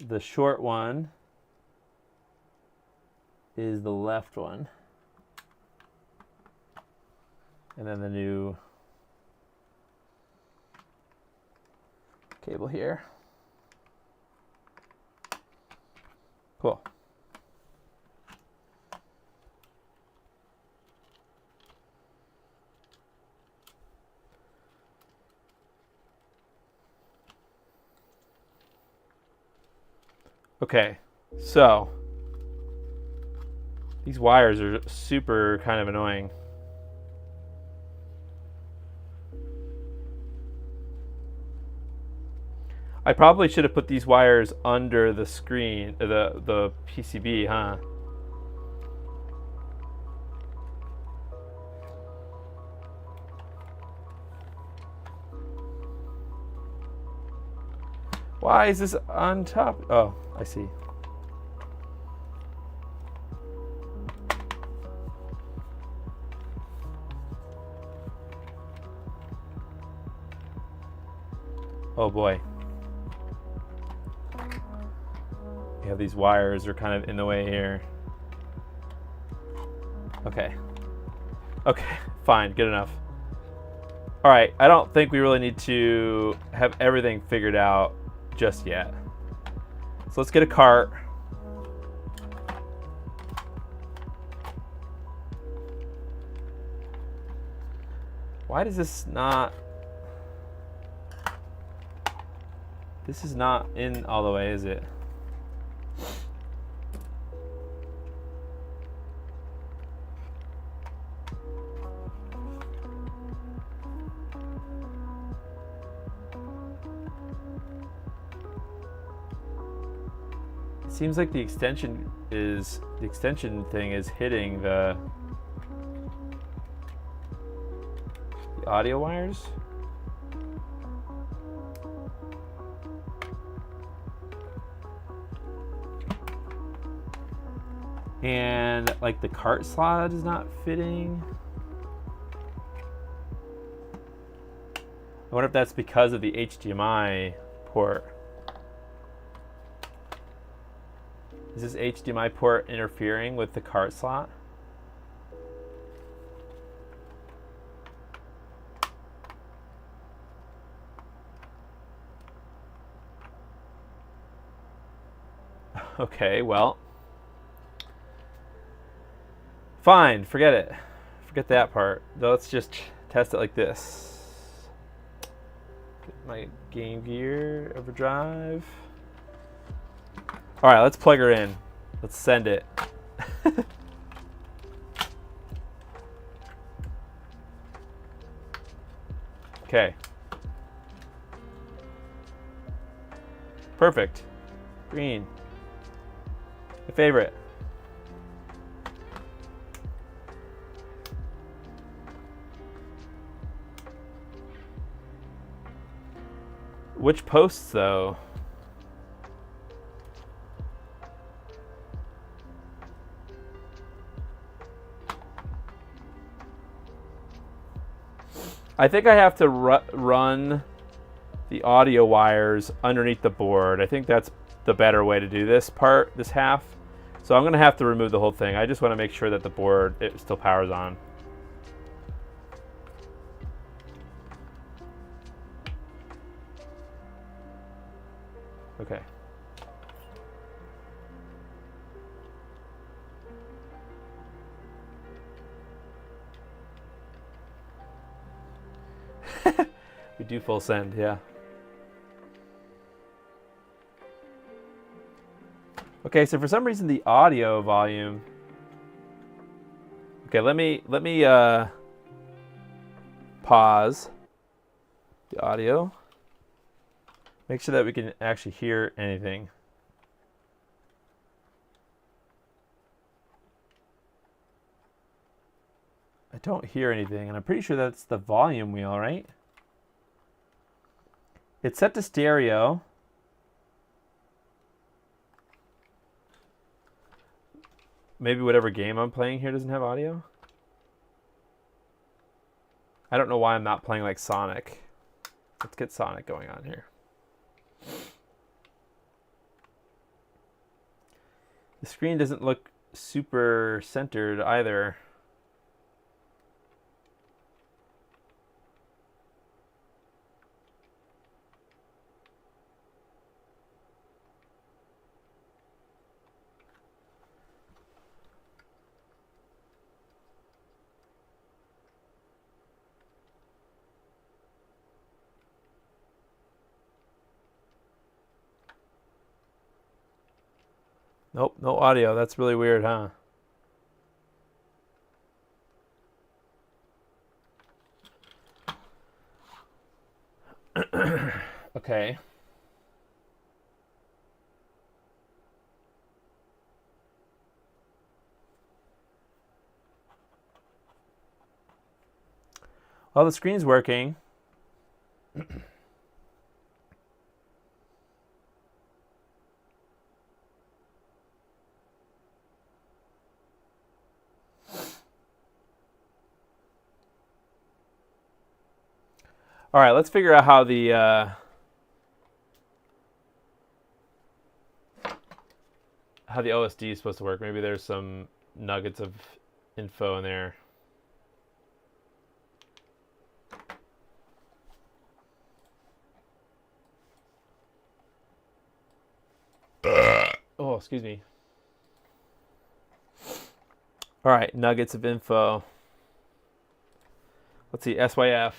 The short one is the left one. And then the new cable here. Cool. Okay, so these wires are super kind of annoying. I probably should have put these wires under the screen, the PCB, huh? Why is this on top? Oh, I see. Oh boy. We have these wires are kind of in the way here. Okay. Okay, fine, good enough. All right, I don't think we really need to have everything figured out just yet. So let's get a cart. Why does this not... This is not in all the way, is it? Seems like the extension thing is hitting the audio wires. And like the cart slot is not fitting. I wonder if that's because of the HDMI port. Is this HDMI port interfering with the cart slot? Okay, well. Fine, forget it. Forget that part. Let's just test it like this. Get my GameGear overdrive. All right, let's plug her in. Let's send it. Okay. Perfect. Green. My favorite. Which posts, though? I think I have to run the audio wires underneath the board. I think that's the better way to do this part, this half. So I'm going to have to remove the whole thing. I just want to make sure that the board, it still powers on. Okay. We do full send, yeah. Okay, so for some reason the audio volume. Okay, let me pause the audio. Make sure that we can actually hear anything. I don't hear anything, and I'm pretty sure that's the volume wheel, right? It's set to stereo. Maybe whatever game I'm playing here doesn't have audio. I don't know why I'm not playing like Sonic. Let's get Sonic going on here. The screen doesn't look super centered either. Nope, no audio. That's really weird, huh? Okay. Well, the screen's working. All right, let's figure out how the OSD is supposed to work. Maybe there's some nuggets of info in there. Oh, excuse me. All right, nuggets of info. Let's see, SYF.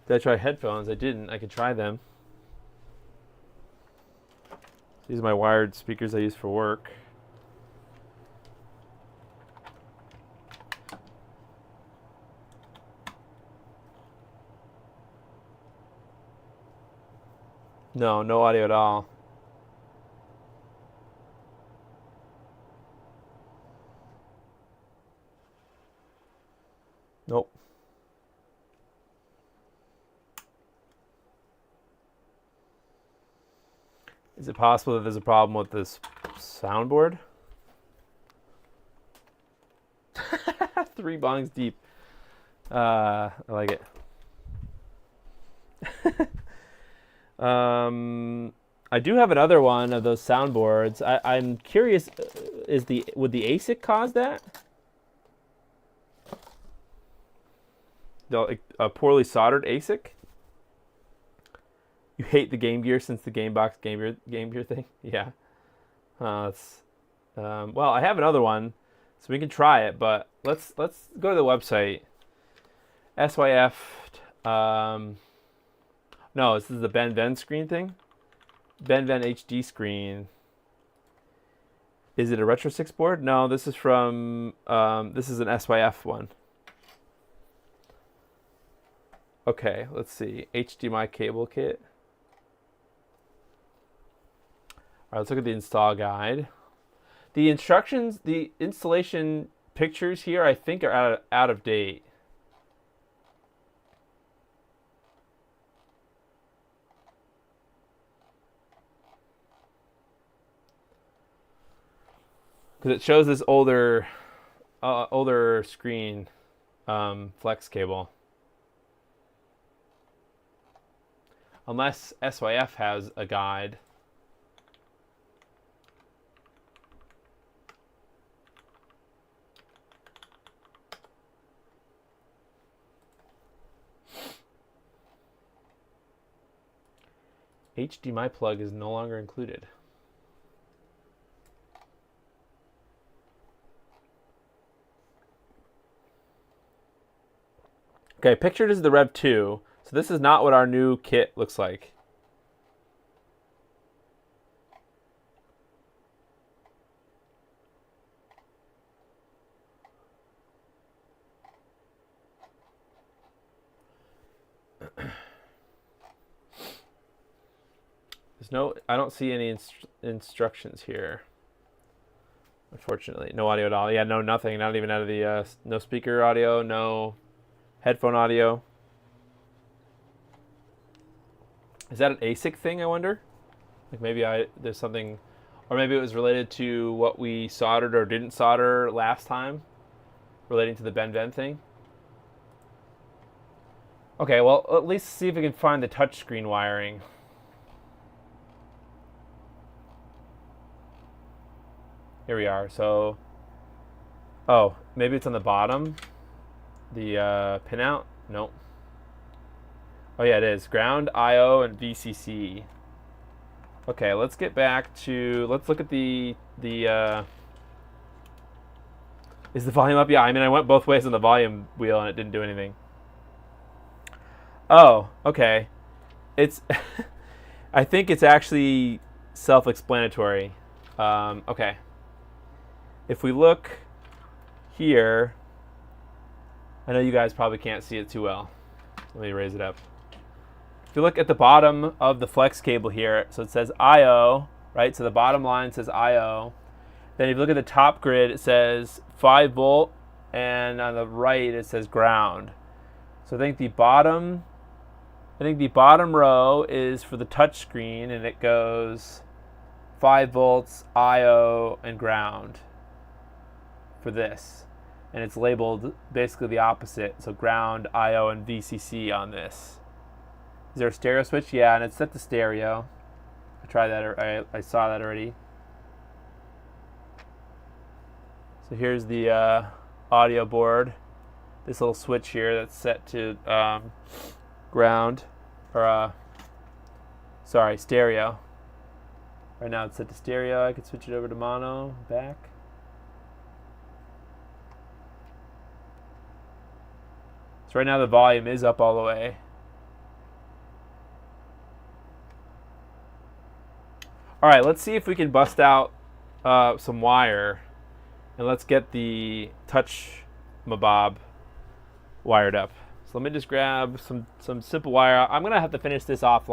Did I try headphones? I didn't. I could try them. These are my wired speakers I use for work. No, no audio at all. Nope. Is it possible that there's a problem with this soundboard? 3 bongs deep. I like it. I do have another one of those soundboards. I'm curious, would the ASIC cause that? A poorly soldered ASIC? You hate the GameGear since the GameBox GameGear thing? Yeah. Well, I have another one, so we can try it. But let's go to the website. SYF. No, this is the BennVenn screen thing. BennVenn HD screen. Is it a Retro 6 board? No, this is from. This is an SYF one. Okay, let's see. HDMI cable kit. All right, let's look at the install guide. The instructions, the installation pictures here, I think are out of date. Because it shows this older screen flex cable. Unless SYF has a guide. HDMI plug is no longer included. Okay, pictured is the Rev 2. So this is not what our new kit looks like. I don't see any instructions here. Unfortunately, no audio at all. Yeah, no, nothing. Not even out of the no speaker audio, no headphone audio. Is that an ASIC thing, I wonder? Like maybe there's something, or maybe it was related to what we soldered or didn't solder last time, relating to the BennVenn thing. Okay, well, at least see if we can find the touchscreen wiring. Here we are. So, oh, maybe it's on the bottom. The pinout? Nope. Oh yeah, it is. Ground, I/O, and VCC. Okay, let's get back to, let's look at the is the volume up? Yeah, I mean, I went both ways on the volume wheel and it didn't do anything. Oh, okay. It's, I think it's actually self-explanatory. Okay. If we look here, I know you guys probably can't see it too well. Let me raise it up. If you look at the bottom of the flex cable here, so it says I/O, right? So the bottom line says I/O. Then if you look at the top grid, it says 5 volt, and on the right it says ground. So I think the bottom row is for the touch screen, and it goes 5 volts, I/O, and ground for this. And it's labeled basically the opposite. So ground, I/O, and VCC on this. Is there a stereo switch? Yeah, and it's set to stereo. I tried that. I saw that already. So here's the audio board. This little switch here that's set to ground, or sorry, stereo. Right now it's set to stereo. I could switch it over to mono, back. So right now the volume is up all the way. All right, let's see if we can bust out some wire, and let's get the touch mabob wired up. So let me just grab some simple wire. I'm gonna have to finish this off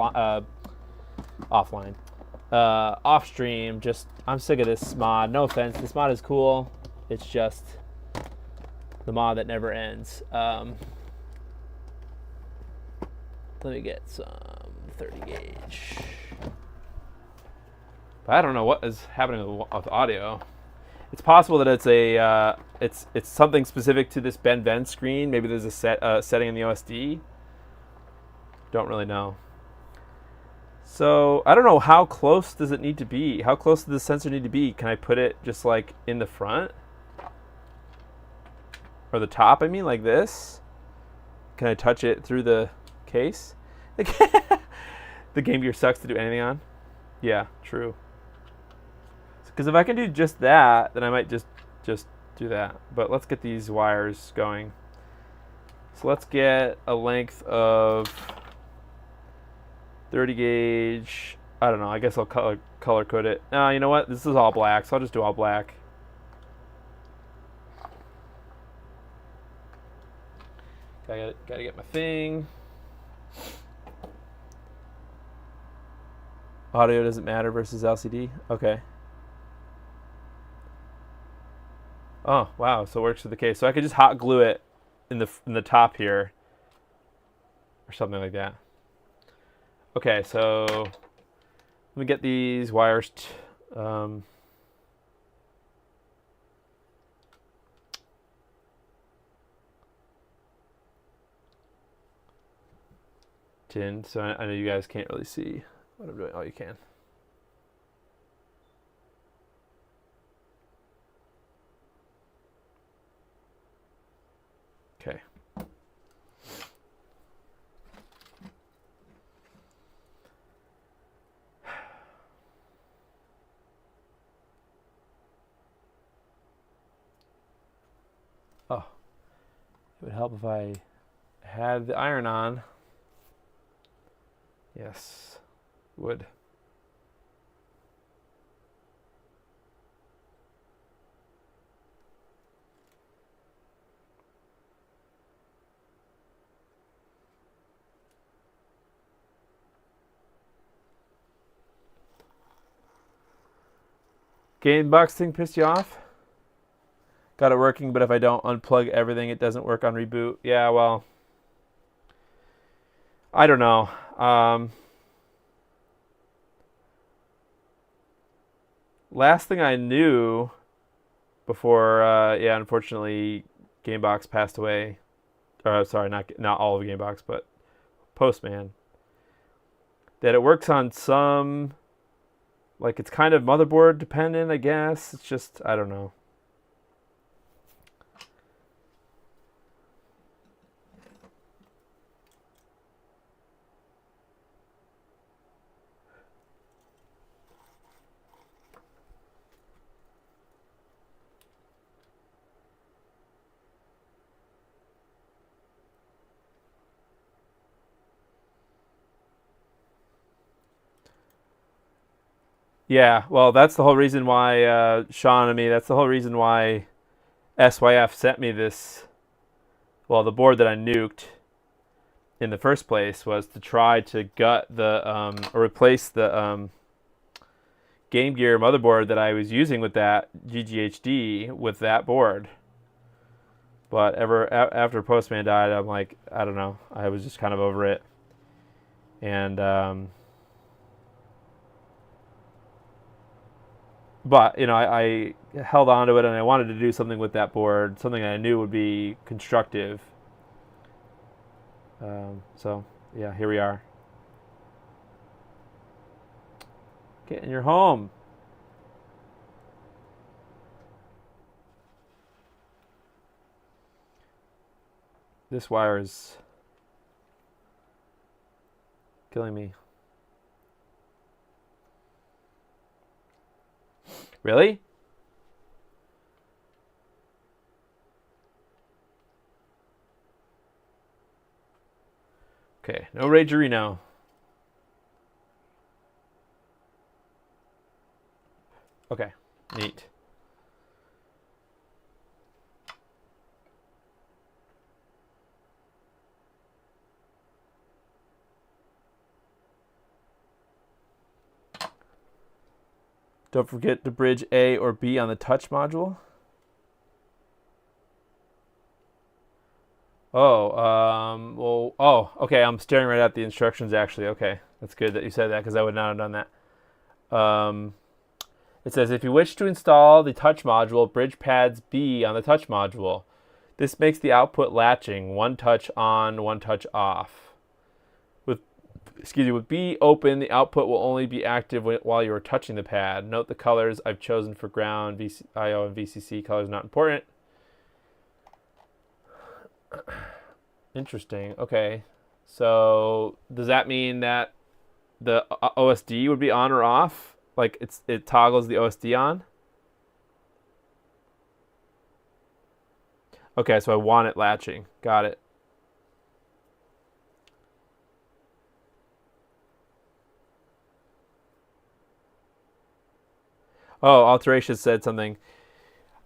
stream. Just, I'm sick of this mod. No offense, this mod is cool. It's just the mod that never ends. Let me get some 30 gauge. But I don't know what is happening with audio. It's possible that it's a it's something specific to this BennVenn screen. Maybe there's a setting in the OSD. Don't really know. So I don't know, how close does it need to be? How close does the sensor need to be? Can I put it just like in the front? Or the top, I mean, like this? Can I touch it through the case? The GameGear sucks to do anything on. Yeah, true. Because if I can do just that, then I might just do that. But let's get these wires going. So let's get a length of 30 gauge. I don't know. I guess I'll color code it. No, you know what? This is all black, so I'll just do all black. Gotta get my thing. Audio doesn't matter versus LCD. Okay. Oh wow, so it works for the case. So I could just hot glue it in the top here, or something like that. Okay, so let me get these wires. Tinned, so I know you guys can't really see what I'm doing. Oh, you can. Okay. Oh, it would help if I had the iron on. Yes, would. Game box thing pissed you off? Got it working, but if I don't unplug everything, it doesn't work on reboot. Yeah, well, I don't know. Last thing I knew before, yeah, unfortunately, Gamebox passed away. Or sorry, not all of Gamebox, but Postman. That it works on some, like it's kind of motherboard dependent, I guess. It's just, I don't know. Yeah, well, that's the whole reason why, Sean and me, that's the whole reason why SYF sent me this, well, the board that I nuked in the first place was to try to gut the, or replace the GameGear motherboard that I was using with that GGHD with that board. But after Postman died, I'm like, I don't know. I was just kind of over it. And, but, you know, I held on to it and I wanted to do something with that board, something I knew would be constructive. So, yeah, here we are. Get in your home. This wire is killing me. Really? Okay, no Ragerino. Okay, neat. Don't forget to bridge A or B on the touch module. Oh, well, oh, okay, I'm staring right at the instructions actually. Okay, that's good that you said that because I would not have done that. It says, if you wish to install the touch module, bridge pads B on the touch module. This makes the output latching, one touch on, one touch off. With B open, the output will only be active while you are touching the pad. Note the colors I've chosen for ground, IO, and VCC. Colors not important. Interesting. Okay. So does that mean that the OSD would be on or off? Like it toggles the OSD on? Okay, so I want it latching. Got it. Oh, Alteration said something.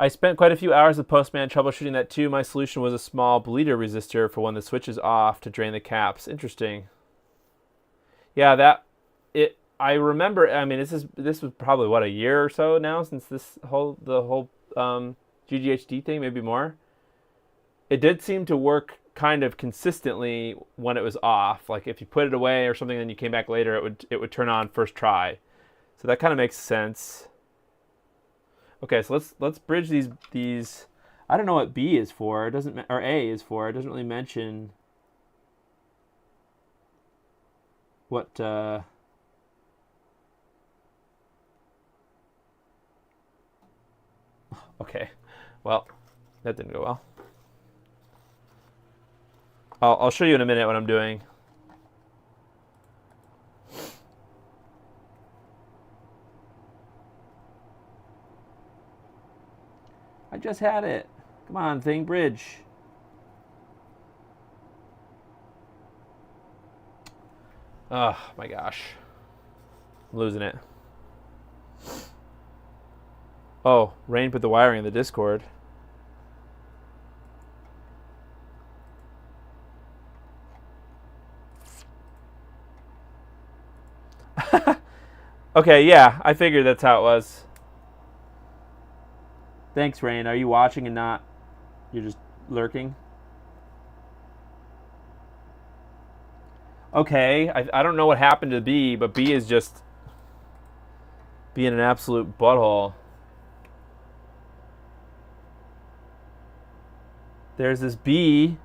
I spent quite a few hours with Postman troubleshooting that too. My solution was a small bleeder resistor for when the switch is off to drain the caps. Interesting. Yeah, I remember. I mean, this was probably what, a year or so now since the whole GGHD thing, maybe more. It did seem to work kind of consistently when it was off. Like if you put it away or something, then you came back later, it would turn on first try. So that kind of makes sense. Okay, so let's bridge these. I don't know what B is for. It doesn't, or A is for. It doesn't really mention what. Okay, well, that didn't go well. I'll show you in a minute what I'm doing. I just had it. Come on, thing, bridge. Oh my gosh. I'm losing it. Oh, Rain put the wiring in the Discord. Okay, yeah, I figured that's how it was. Thanks, Rain. Are you watching and not? You're just lurking? Okay, I don't know what happened to B, but B is just being an absolute butthole. There's this B,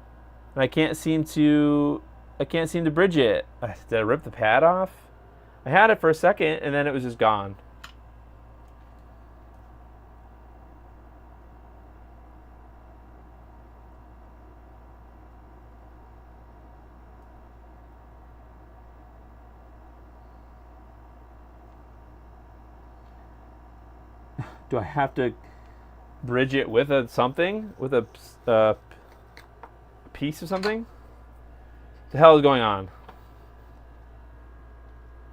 and I can't seem to bridge it. Did I rip the pad off? I had it for a second, and then it was just gone. Do I have to bridge it with something? With a piece of something? What the hell is going on?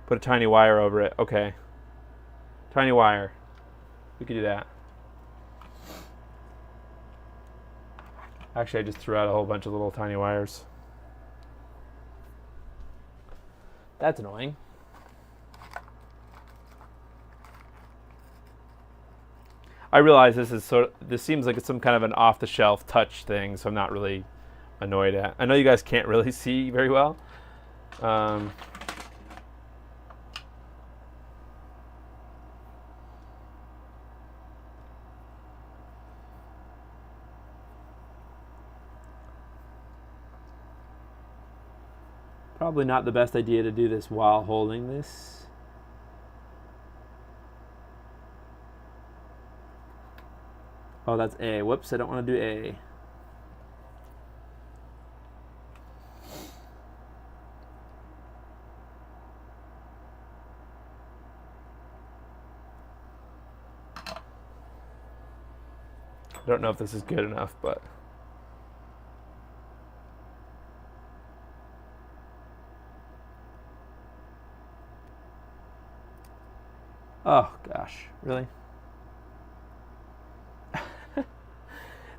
Put a tiny wire over it. Okay. Tiny wire. We could do that. Actually, I just threw out a whole bunch of little tiny wires. That's annoying. I realize this seems like it's some kind of an off-the-shelf touch thing, so I'm not really annoyed at. I know you guys can't really see very well. Probably not the best idea to do this while holding this. Oh, that's A. Whoops, I don't want to do A. I don't know if this is good enough, but... Oh, gosh. Really?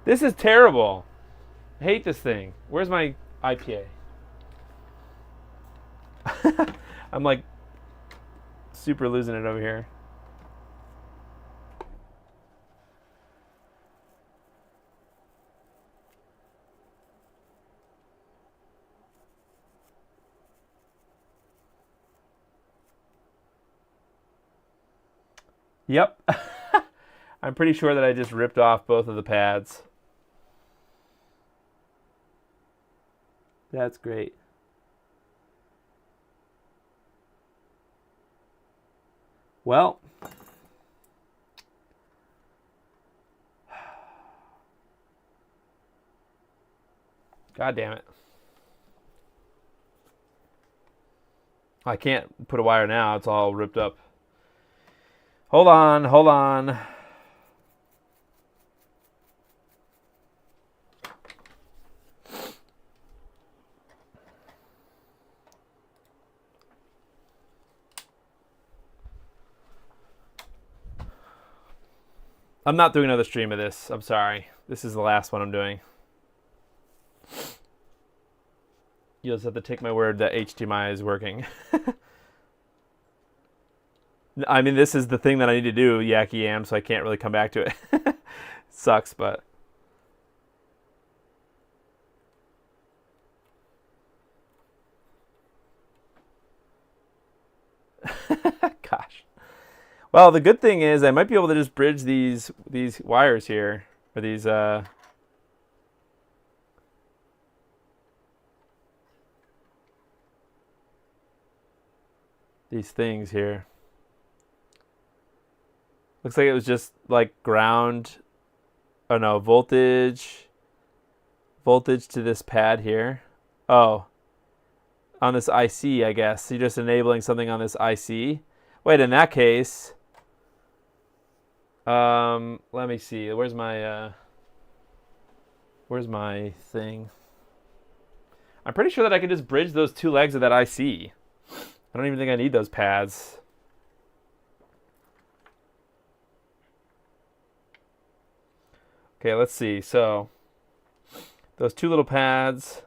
This is terrible. I hate this thing. Where's my IPA? I'm like super losing it over here. Yep. I'm pretty sure that I just ripped off both of the pads. That's great. Well, God damn it. I can't put a wire now. It's all ripped up. Hold on, hold on. I'm not doing another stream of this. I'm sorry. This is the last one I'm doing. You'll just have to take my word that HDMI is working. I mean, this is the thing that I need to do, Yaki Yam, so I can't really come back to it. Sucks, but... Gosh. Well, the good thing is I might be able to just bridge these wires here, or these things here. Looks like it was just like ground, oh no, voltage to this pad here. Oh, on this IC, I guess. So you're just enabling something on this IC. Wait, in that case, let me see. Where's my thing? I'm pretty sure that I could just bridge those two legs of that IC. I don't even think I need those pads. Okay, let's see. So those two little pads.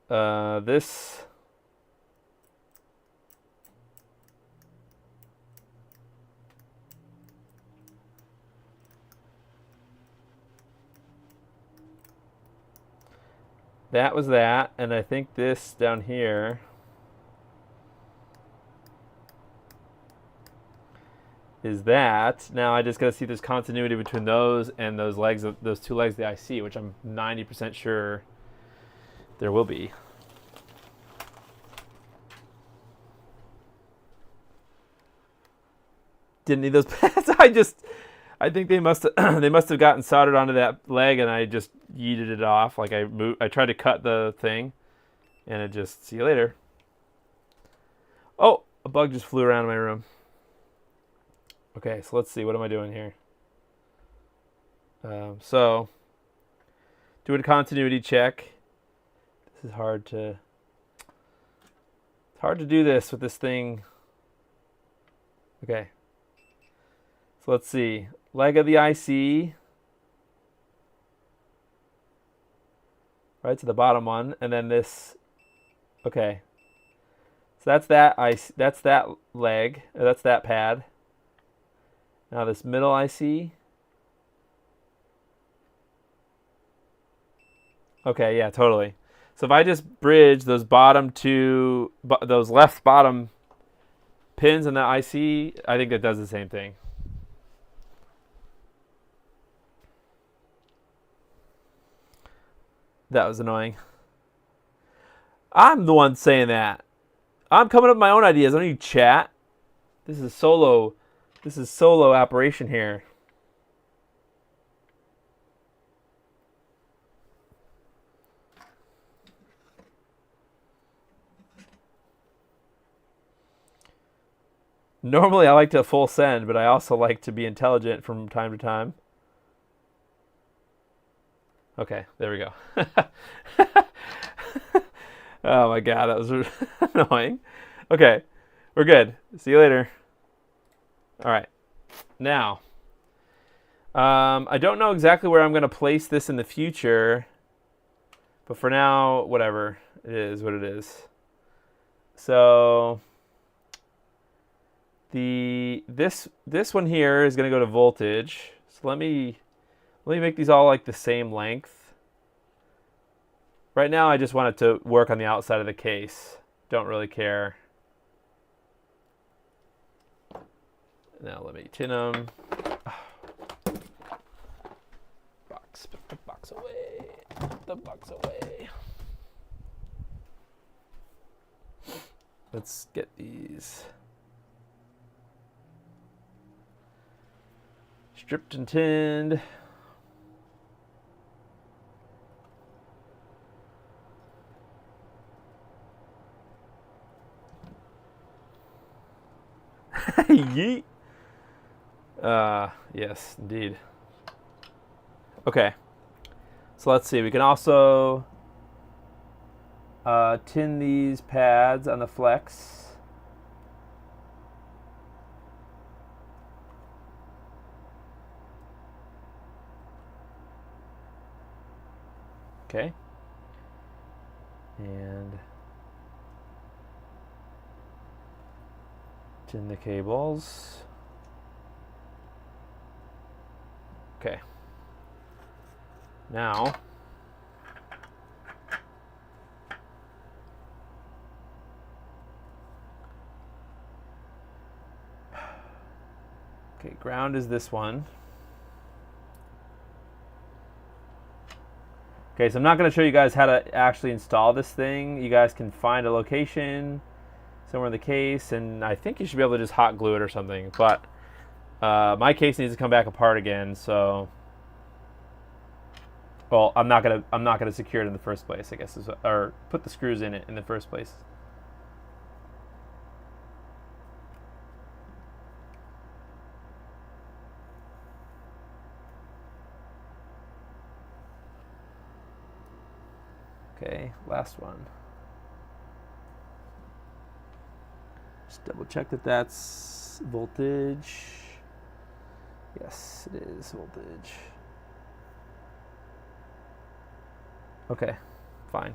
This. That was that, and I think this down here is that. Now I just gotta see if there's continuity between those and those legs, those two legs of the IC, which I'm 90% sure there will be. Didn't need those pads. I think they must have gotten soldered onto that leg, and I just yeeted it off. Like I tried to cut the thing, and it just, see you later. Oh, a bug just flew around my room. Okay, so let's see. What am I doing here? So, doing a continuity check. This is hard to. It's hard to do this with this thing. Okay. So let's see. Leg of the IC. Right to the bottom one, and then this. Okay. So that's that IC. That's that leg. Or that's that pad. Now this middle IC. Okay, yeah, totally. So if I just bridge those bottom two, those left bottom pins in the IC, I think that does the same thing. That was annoying. I'm the one saying that. I'm coming up with my own ideas. I don't need chat. This is solo operation here. Normally I like to full send, but I also like to be intelligent from time to time. Okay, there we go. Oh my god, that was annoying. Okay, we're good. See you later. All right, now, I don't know exactly where I'm going to place this in the future, but for now, whatever, it is what it is. So, this one here is going to go to voltage. So let me make these all like the same length. Right now, I just want it to work on the outside of the case. Don't really care. Now let me tin them. Box, put the box away. Put the box away. Let's get these stripped and tinned. Yeet. Yes, indeed. Okay. So let's see. We can also tin these pads on the flex. Okay. And in the cables. Okay. Now, okay, ground is this one. Okay, so I'm not going to show you guys how to actually install this thing. You guys can find a location somewhere in the case, and I think you should be able to just hot glue it or something. But my case needs to come back apart again, so well, I'm not gonna secure it in the first place, I guess, or put the screws in it in the first place. Okay, last one. Just double check that that's voltage. Yes, it is voltage. Okay, fine.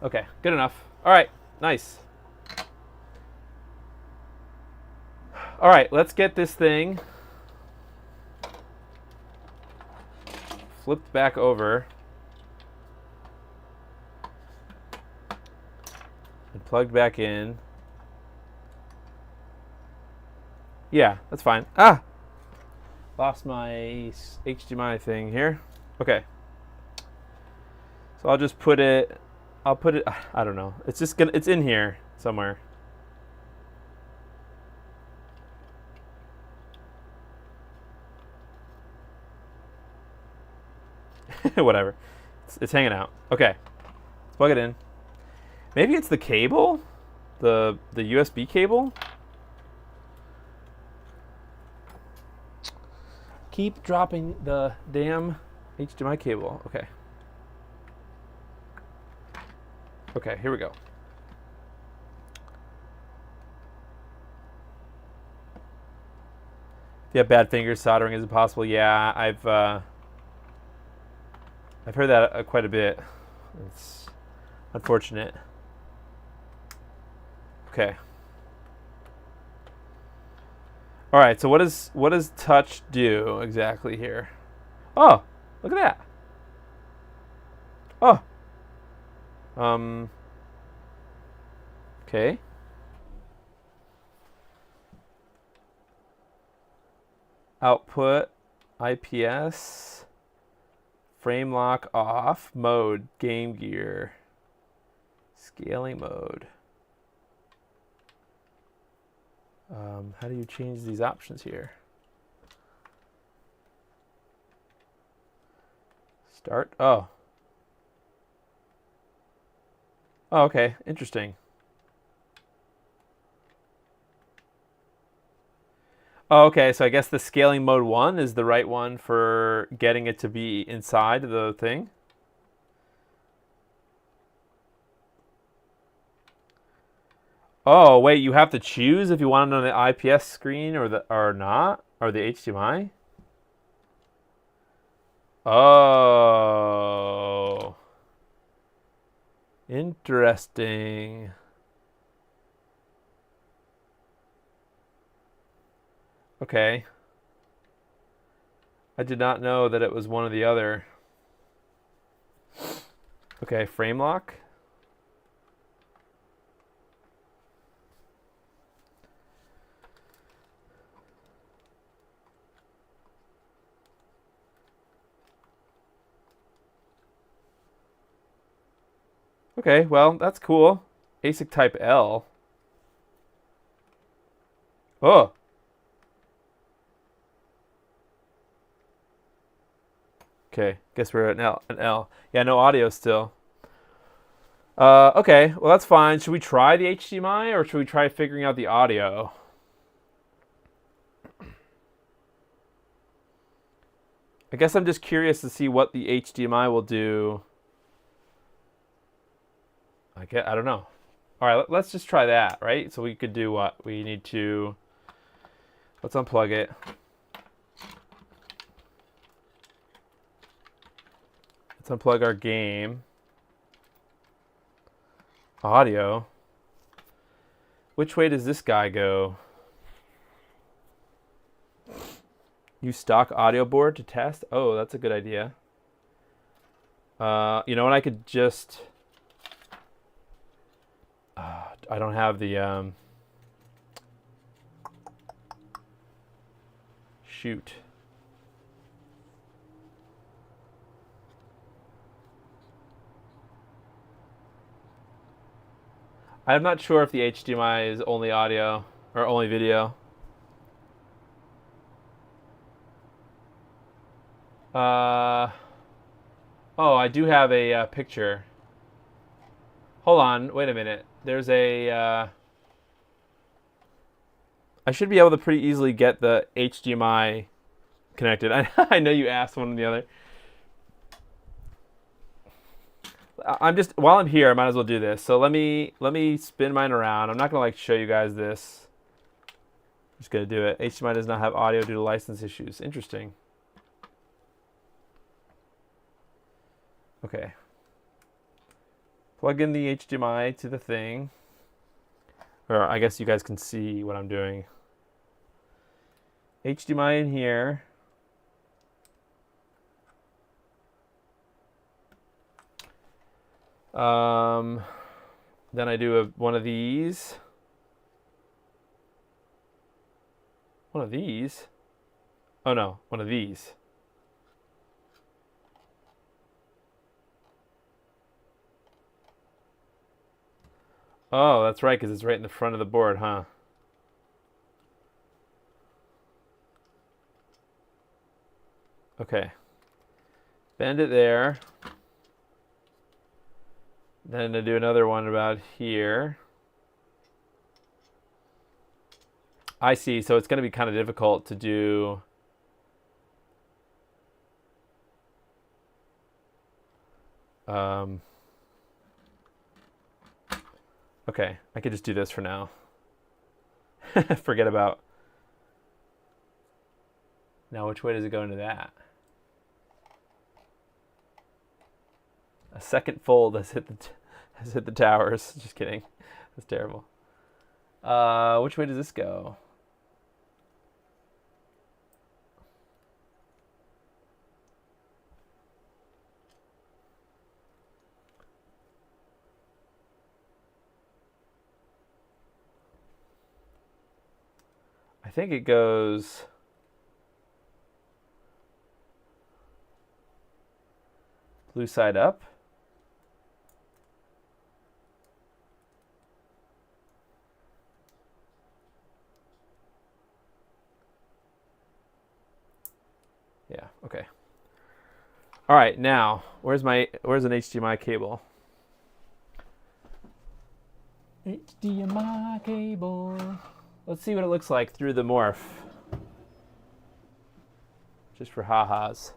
Okay, good enough. All right, nice. All right, let's get this thing flipped back over and plugged back in. Yeah, that's fine. Ah! Lost my HDMI thing here. Okay. So I'll just put it, I don't know. It's just it's in here somewhere. Whatever. It's hanging out. Okay. Let's plug it in. Maybe it's the cable? The USB cable? Keep dropping the damn HDMI cable. Okay. Okay, here we go. If you have bad fingers, soldering is impossible. Yeah, I've heard that quite a bit. It's unfortunate. Okay. All right. So what does touch do exactly here? Oh, look at that. Oh. Okay. Output, IPS, frame lock off, mode, GameGear, scaling mode. How do you change these options here? Start. Oh. Oh, okay. Interesting. Oh, okay. So I guess the scaling mode 1 is the right one for getting it to be inside the thing. Oh, wait, you have to choose if you want it on the IPS screen or not, or the HDMI? Oh. Interesting. Okay. I did not know that it was one or the other. Okay, frame lock. Okay, well, that's cool. ASIC type L. Oh. Okay, guess we're at an L. Yeah, no audio still. Okay, well, that's fine. Should we try the HDMI or should we try figuring out the audio? I guess I'm just curious to see what the HDMI will do. I don't know. All right, let's just try that, right? So we could do what? We need to Let's unplug it. Let's unplug our game. Audio. Which way does this guy go? Use stock audio board to test? Oh, that's a good idea. You know what? I could just... I don't have the... Shoot. I'm not sure if the HDMI is only audio or only video. Oh, I do have a picture. Hold on, wait a minute. There's a... I should be able to pretty easily get the HDMI connected. I know you asked one or the other. I'm just, while I'm here, I might as well do this. So let me spin mine around. I'm not gonna like show you guys this. I'm just gonna do it. HDMI does not have audio due to license issues. Interesting. Okay. Plug in the HDMI to the thing. Or I guess you guys can see what I'm doing. HDMI in here. Then I do one of these. One of these? Oh no, one of these. Oh, that's right, because it's right in the front of the board, huh? Okay. Bend it there. Then I do another one about here. I see, so it's going to be kind of difficult to do. Okay, I could just do this for now. Forget about. Now, which way does it go into that? A second fold has hit the towers. Just kidding. That's terrible. Which way does this go? I think it goes... blue side up. Yeah, okay. All right, now, where's an HDMI cable? HDMI cable. Let's see what it looks like through the morph. Just for ha-has.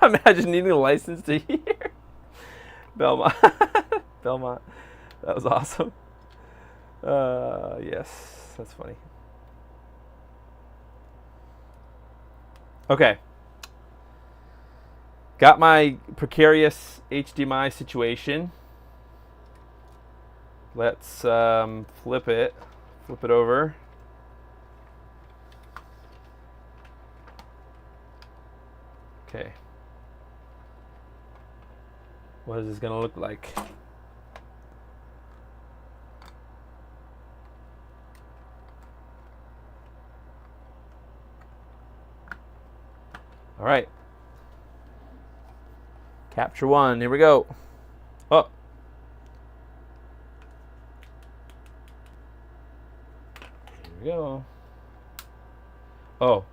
Imagine needing a license to hear. Belmont. Belmont. That was awesome. Yes, that's funny. Okay. Got my precarious HDMI situation. Let's flip it over. Okay. What is this gonna look like? All right. Capture one. Here we go. Oh. Here we go. Oh.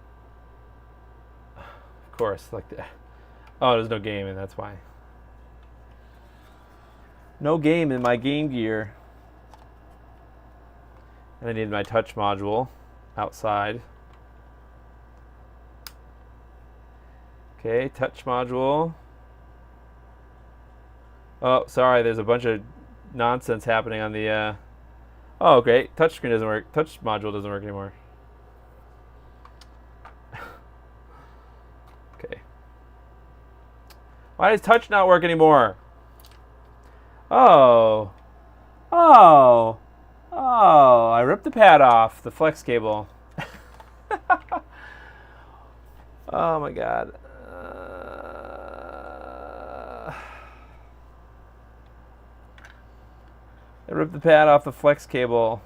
Of course, like that. Oh, there's no game, and that's why. No game in my GameGear. And I need my touch module outside. Okay, touch module. Oh, sorry, there's a bunch of nonsense happening on the... Oh, great. Touchscreen doesn't work. Touch module doesn't work anymore. Okay. Why does touch not work anymore? Oh. Oh. Oh, I ripped the pad off, the flex cable. Oh my god. I ripped the pad off the flex cable.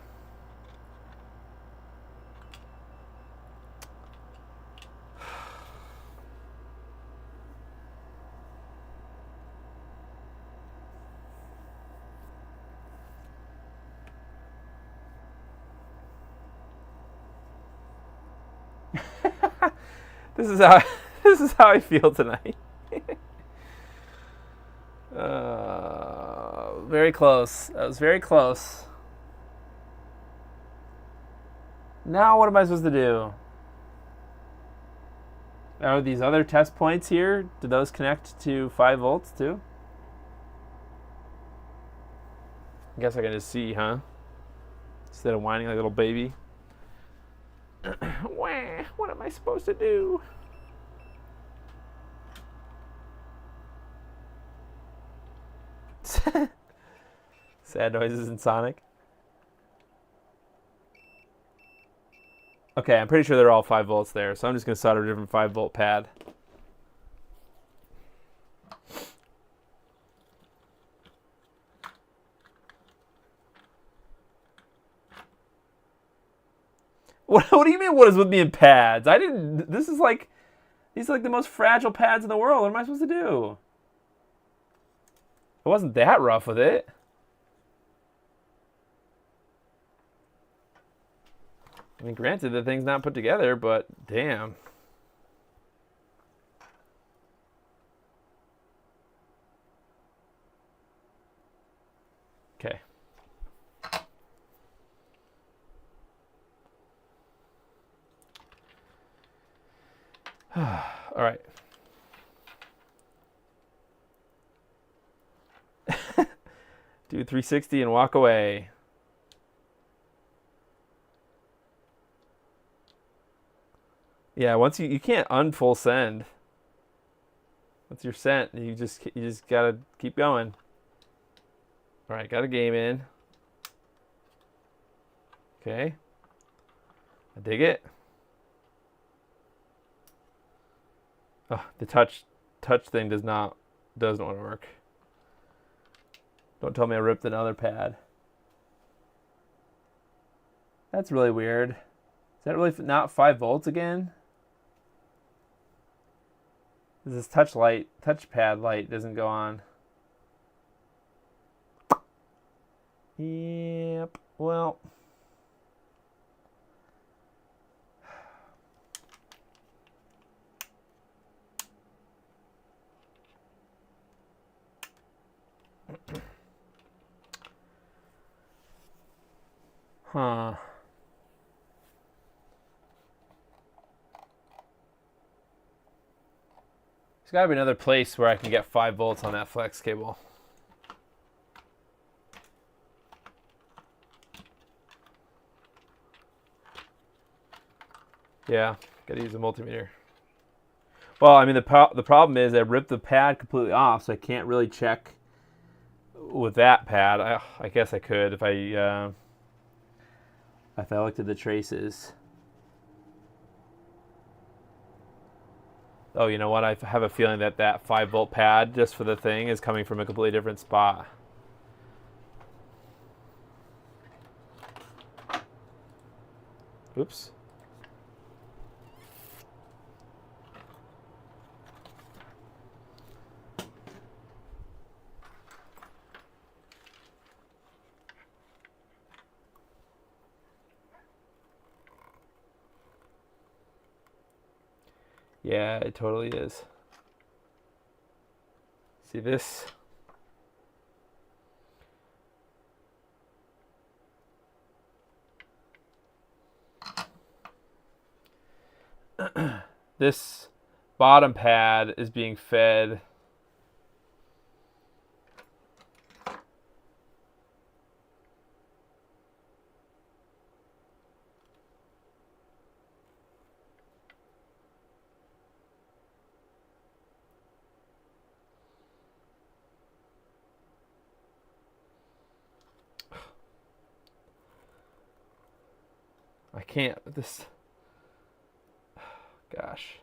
This is how I feel tonight. Very close. That was very close. Now what am I supposed to do? Are these other test points here? Do those connect to 5 volts too? I guess I can just see, huh? Instead of whining like a little baby. Wah, what am I supposed to do? Sad noises in Sonic. Okay, I'm pretty sure they're all 5 volts there, so I'm just going to solder a different 5 volt pad. What do you mean, what is with me in pads? I didn't... This is like... These are like the most fragile pads in the world. What am I supposed to do? I wasn't that rough with it. I mean, granted, the thing's not put together, but damn. Okay. All right. Do 360 and walk away. Yeah, once you can't unfull send. Once you're sent, you just gotta keep going. All right, got a game in. Okay. I dig it. Oh, the touch thing doesn't want to work. Don't tell me I ripped another pad. That's really weird. Is that really not 5 volts again? This touchpad light doesn't go on. Yep. Well. Huh. There's got to be another place where I can get 5 volts on that flex cable. Yeah, gotta use a multimeter. Well, I mean, the problem is I ripped the pad completely off, so I can't really check with that pad. I guess I could if I looked at the traces. Oh, you know what? I have a feeling that that 5 volt pad just for the thing is coming from a completely different spot. Oops. Yeah, it totally is. See this? this bottom pad is being fed. I can't, this, gosh.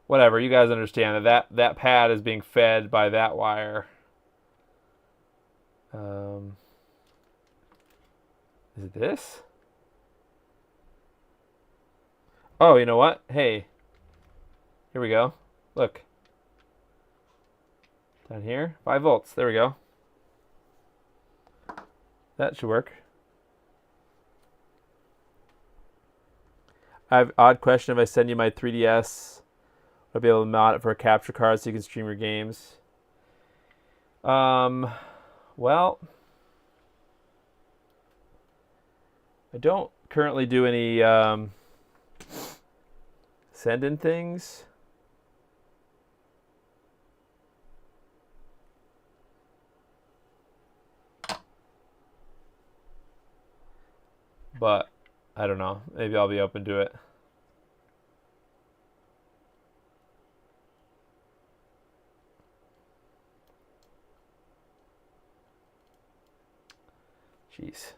Whatever, you guys understand that pad is being fed by that wire. Is it this? Oh, you know what? Hey, here we go. Look. Down here, 5 volts. There we go. That should work. I have an odd question. If I send you my 3DS, I'll be able to mount it for a capture card so you can stream your games. Well, I don't currently do any send-in things. But I don't know. Maybe I'll be open to it. Jeez.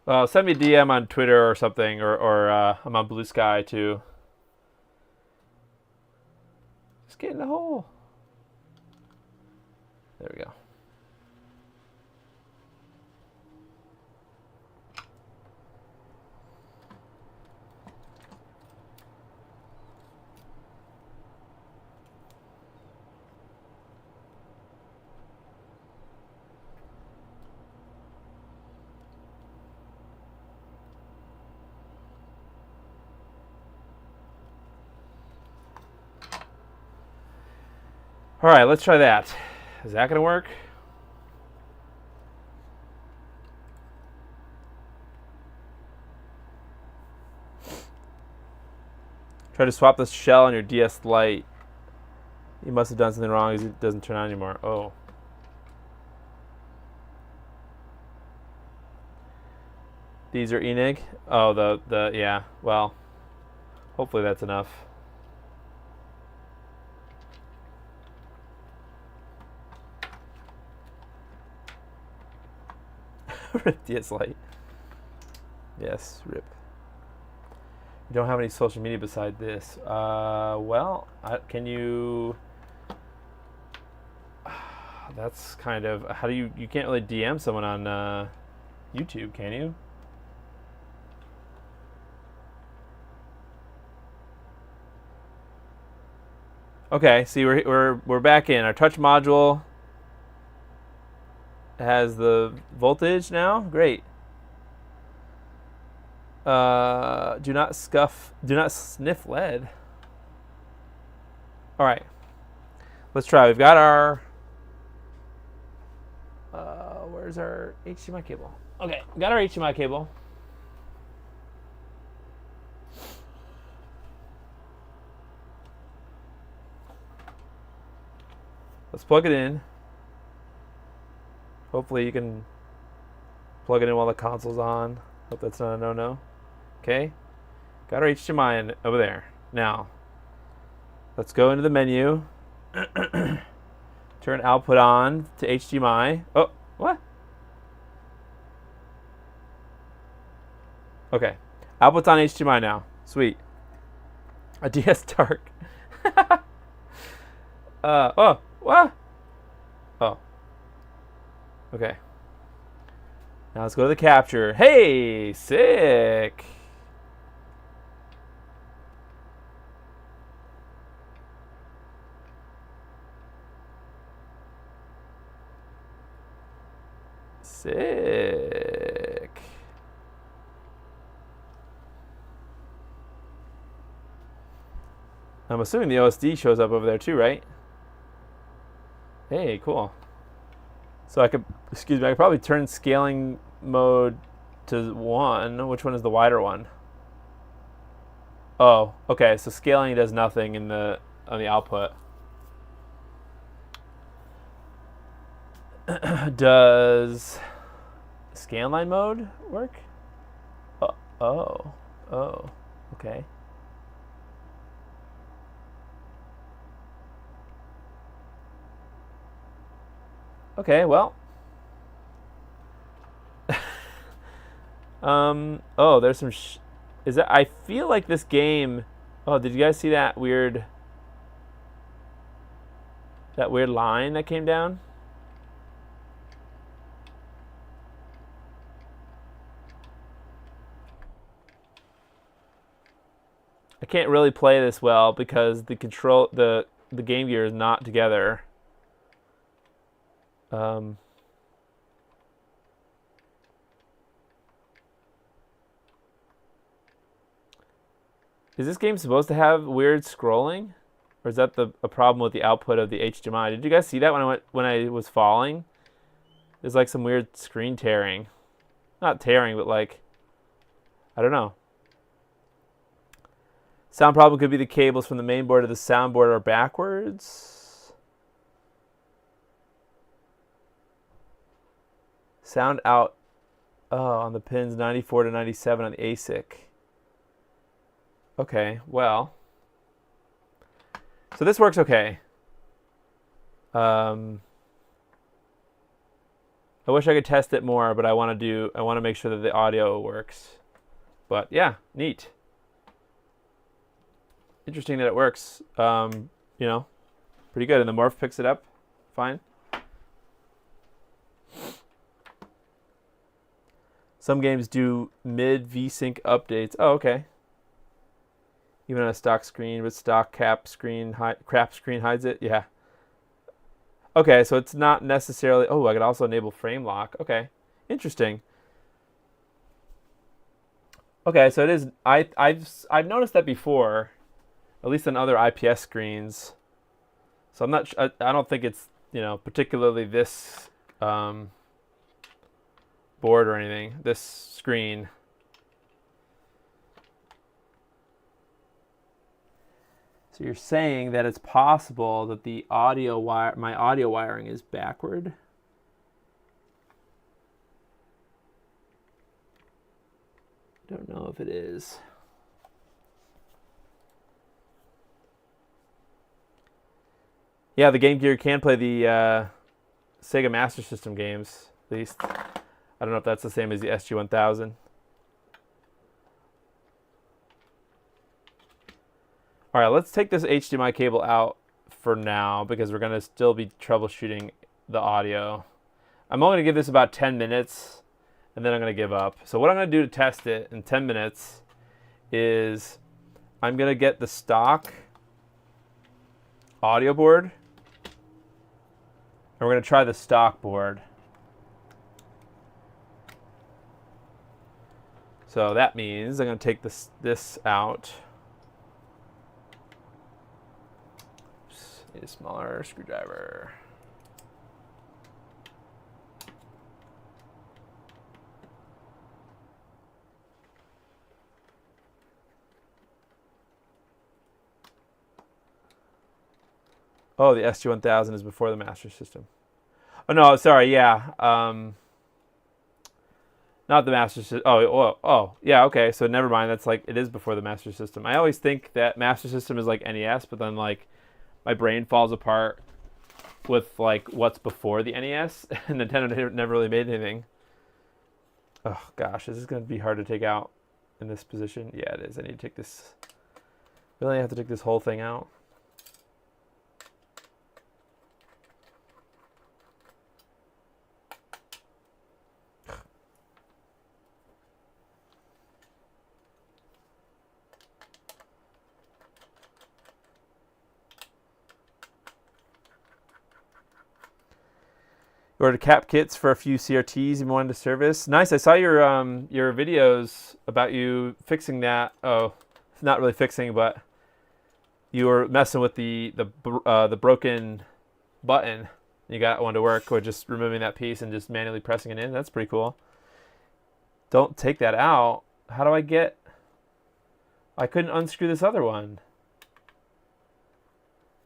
Well, send me a DM on Twitter or something, or I'm on Blue Sky too. Just get in the hole. There we go. All right, let's try that. Is that going to work? Try to swap the shell on your DS Lite. You must have done something wrong because it doesn't turn on anymore. Oh. These are Enig? Oh, the yeah. Well, hopefully that's enough. Rip DS Lite. Yes, rip. You don't have any social media beside this. Well, can you... That's kind of... How do you... You can't really DM someone on YouTube, can you? Okay, see, we're back in. Our touch module has the voltage now. Great. Do not sniff lead. All right, let's try. We've got our where's our HDMI cable? Okay, we got our HDMI cable. Let's plug it in. Hopefully you can plug it in while the console's on. Hope that's not a no-no. Okay, got our HDMI in over there. Now, let's go into the menu. Turn output on to HDMI. Oh, what? Okay, output's on HDMI now. Sweet. A DS Dark. Oh, what? Oh. Okay. Now let's go to the capture. Hey, sick. Sick. I'm assuming the OSD shows up over there too, right? Hey, cool. So I could, excuse me, I could probably turn scaling mode to 1. Which one is the wider one? Oh, okay. So scaling does nothing in the on the output. Does scanline mode work? Oh, okay. Okay, well. Oh, there's some. Is that? I feel like this game. Oh, did you guys see that weird? That weird line that came down? I can't really play this well because the GameGear is not together. Is this game supposed to have weird scrolling, or is that a problem with the output of the HDMI? Did you guys see that when I was falling? There's like some weird screen tearing, not tearing, but like I don't know. Sound problem could be the cables from the main board to the soundboard are backwards. Sound out on the pins 94 to 97 on the ASIC. Okay, well. So this works okay. I wish I could test it more, but I want to make sure that the audio works. But yeah, neat. Interesting that it works. You know, pretty good. And the morph picks it up fine. Some games do mid VSync updates. Oh, okay. Even on a stock screen with stock cap screen hides it. Yeah. Okay, so it's not necessarily. Oh, I could also enable frame lock. Okay, interesting. Okay, so it is. I've noticed that before, at least on other IPS screens. So I'm not. I don't think it's particularly this board or anything. This screen. So you're saying that it's possible that the my audio wiring is backward? Don't know if it is. Yeah, the GameGear can play the Sega Master System games, at least. I don't know if that's the same as the SG-1000. All right, let's take this HDMI cable out for now because we're going to still be troubleshooting the audio. I'm only going to give this about 10 minutes, and then I'm going to give up. So what I'm going to do to test it in 10 minutes is I'm going to get the stock audio board, and we're going to try the stock board. So that means I'm going to take this out. Need a smaller screwdriver. Oh, the SG-1000 is before the Master System. Oh no, sorry, yeah. Not the Master System. Oh, yeah, okay. So never mind. That's like, it is before the Master System. I always think that Master System is like NES, but then like my brain falls apart with like what's before the NES, and Nintendo never really made anything. Oh gosh, is this going to be hard to take out in this position? Yeah, it is. I need to take this. Really, I have to take this whole thing out. You ordered cap kits for a few CRTs you wanted to service. Nice. I saw your videos about you fixing that. Oh, not really fixing, but you were messing with the broken button. You got one to work with just removing that piece and just manually pressing it in. That's pretty cool. Don't take that out. How do I get... I couldn't unscrew this other one.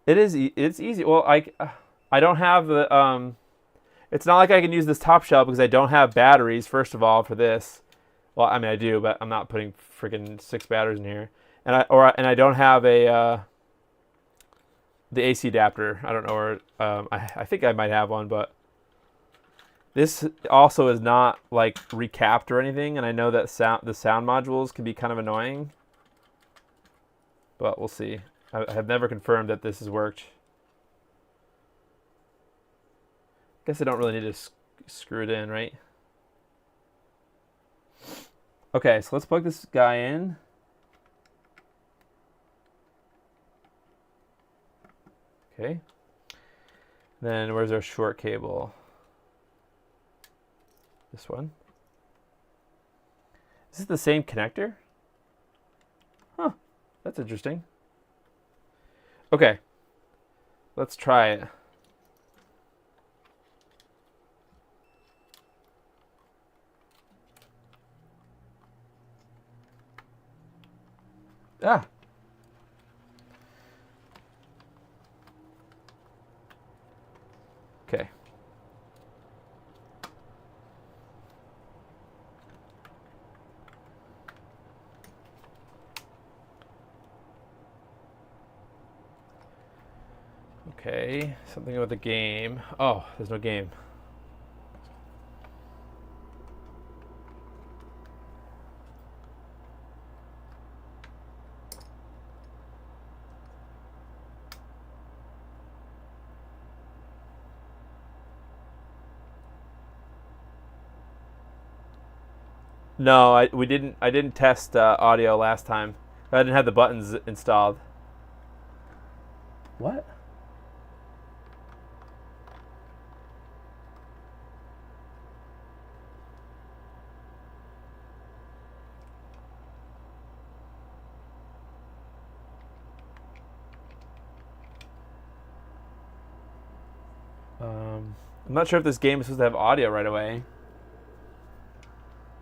It's easy. Well, I don't have the... It's not like I can use this top shelf because I don't have batteries, first of all, for this. Well, I mean, I do, but I'm not putting freaking 6 batteries in here. And I don't have the AC adapter. I don't know where... I think I might have one, but... This also is not like recapped or anything, and I know that the sound modules can be kind of annoying. But we'll see. I have never confirmed that this has worked. Guess I don't really need to screw it in, right? Okay, so let's plug this guy in. Okay. Then where's our short cable? This one. Is this the same connector? Huh. That's interesting. Okay. Let's try it. Ah. Okay. Okay, something with the game. Oh, there's no game. No, I didn't test audio last time. I didn't have the buttons installed. What? I'm not sure if this game is supposed to have audio right away.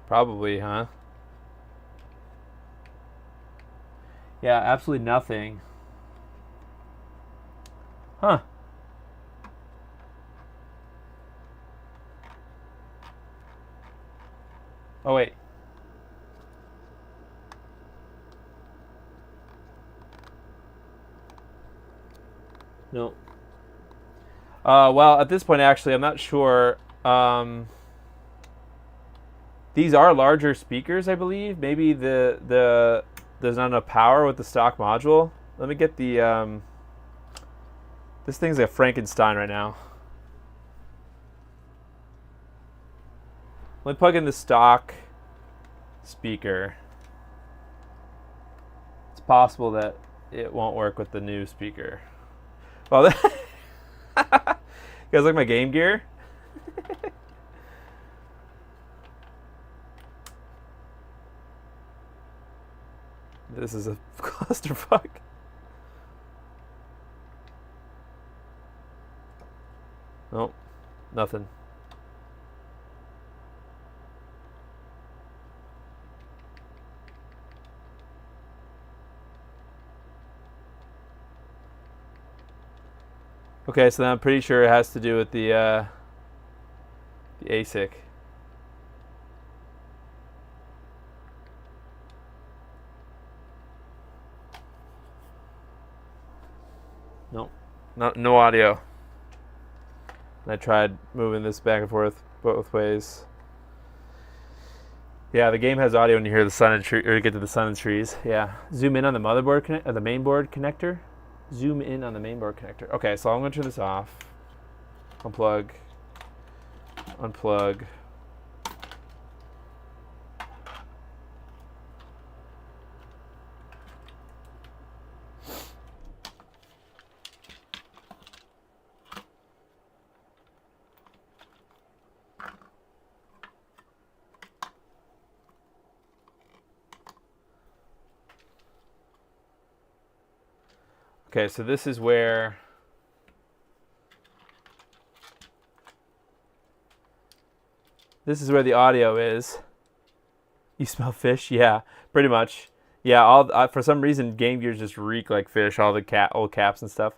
Probably, huh? Yeah, absolutely nothing. Huh. Oh, wait. No. Well, at this point, actually, I'm not sure. These are larger speakers, I believe. Maybe there's not enough power with the stock module. Let me get the... This thing's like a Frankenstein right now. Let me plug in the stock speaker. It's possible that it won't work with the new speaker. Well, you guys like my GameGear? This is a clusterfuck. Nope, nothing. Okay, so then I'm pretty sure it has to do with the ASIC. Nope, no audio. And I tried moving this back and forth both ways. Yeah, the game has audio when you hear the sun and tree, or you get to the sun and trees. Yeah, zoom in on the motherboard the mainboard connector. Zoom in on the mainboard connector. Okay, so I'm going to turn this off. Unplug. Unplug. Okay, so this is where the audio is. You smell fish? Yeah, pretty much. Yeah, all for some reason Game Gears just reek like fish. All the old caps and stuff.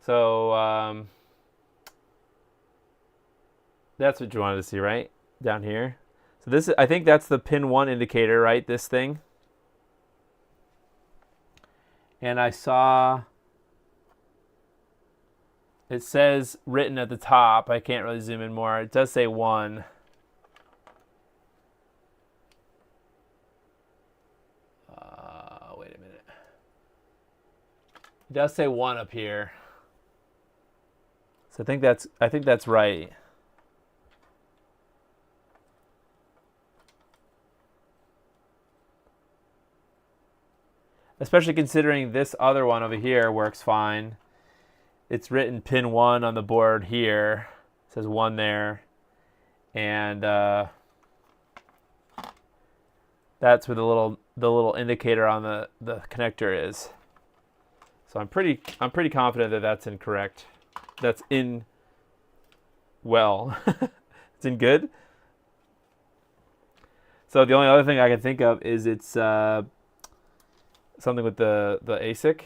So that's what you wanted to see, right? Down here. So this is, I think that's the pin 1 indicator, right? This thing. And I saw it says written at the top. I can't really zoom in more. It does say 1. Wait a minute. It does say 1 up here. So I think that's right. Especially considering this other one over here works fine. It's written pin 1 on the board here. It says 1 there. And that's where the little indicator on the connector is. So I'm pretty confident that that's incorrect. That's in well. It's in good. So the only other thing I can think of is it's something with the ASIC.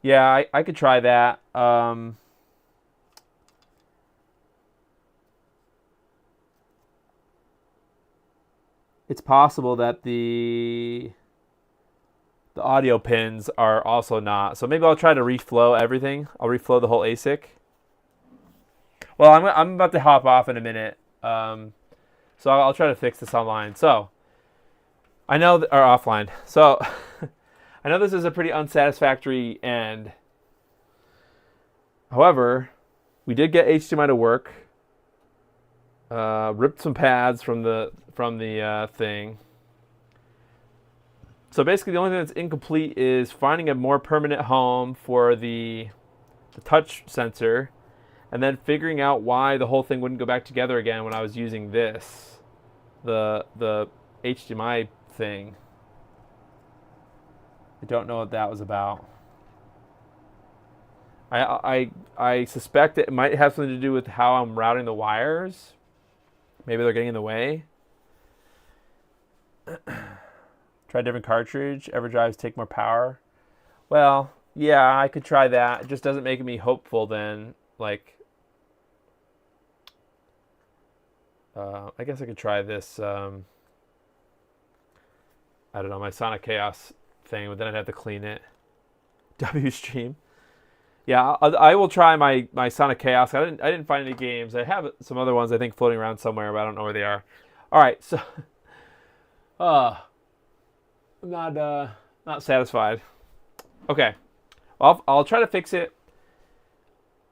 Yeah, I could try that. It's possible that the audio pins are also not. So maybe I'll try to reflow everything. I'll reflow the whole ASIC. Well, I'm about to hop off in a minute. So I'll try to fix this online. So I know or offline. So I know this is a pretty unsatisfactory end. However, we did get HDMI to work. Ripped some pads from the thing. So basically, the only thing that's incomplete is finding a more permanent home for the touch sensor, and then figuring out why the whole thing wouldn't go back together again when I was using this, the HDMI thing. I don't know what that was about. I suspect it might have something to do with how I'm routing the wires. Maybe they're getting in the way. Try a different cartridge. EverDrives take more power. Well, yeah, I could try that. It just doesn't make me hopeful then. Like, I guess I could try this. I don't know, my Sonic Chaos thing, but then I'd have to clean it. WStream. Yeah, I will try my Sonic Chaos. I didn't find any games. I have some other ones I think floating around somewhere, but I don't know where they are. All right, so I'm not satisfied. Okay, well, I'll try to fix it.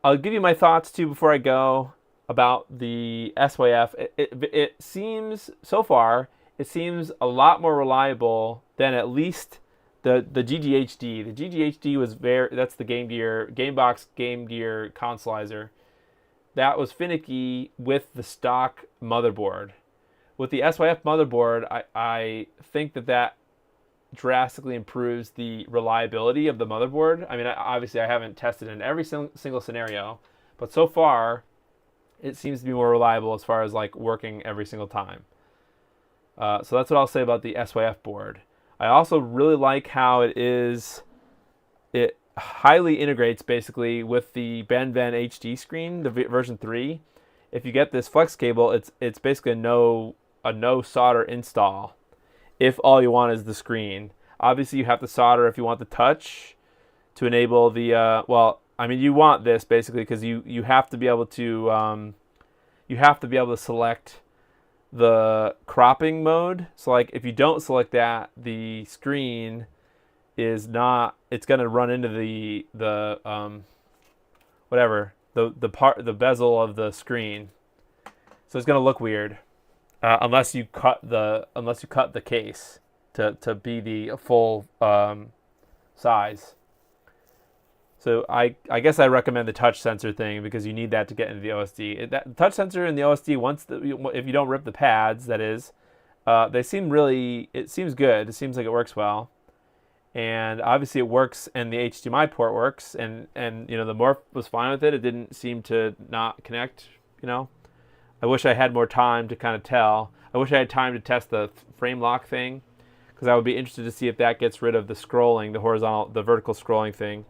I'll give you my thoughts too before I go about the SYF. It seems so far it seems a lot more reliable than at least the GGHD. The GGHD was that's the Gamebox GameGear consolizer. That was finicky with the stock motherboard. With the SYF motherboard, I think that drastically improves the reliability of the motherboard. I mean, obviously I haven't tested in every single scenario, but so far it seems to be more reliable as far as like working every single time. So that's what I'll say about the SYF board. I also really like how it highly integrates basically with the BennVenn HD screen, the version 3. If you get this flex cable, it's basically a no solder install if all you want is the screen. Obviously you have to solder if you want the touch to enable the well, I mean you want this basically because you have to be able to select the cropping mode. So like if you don't select that, the screen is not, it's going to run into the bezel of the screen. So it's going to look weird unless you cut the case to be the full size. So I guess I recommend the touch sensor thing because you need that to get into the OSD. That touch sensor in the OSD, if you don't rip the pads, that is, they seem really, it seems good. It seems like it works well. And obviously it works, and the HDMI port works, and you know, the morph was fine with it. It didn't seem to not connect, you know. I wish I had more time to kind of tell. I wish I had time to test the frame lock thing, because I would be interested to see if that gets rid of the scrolling, the vertical scrolling thing.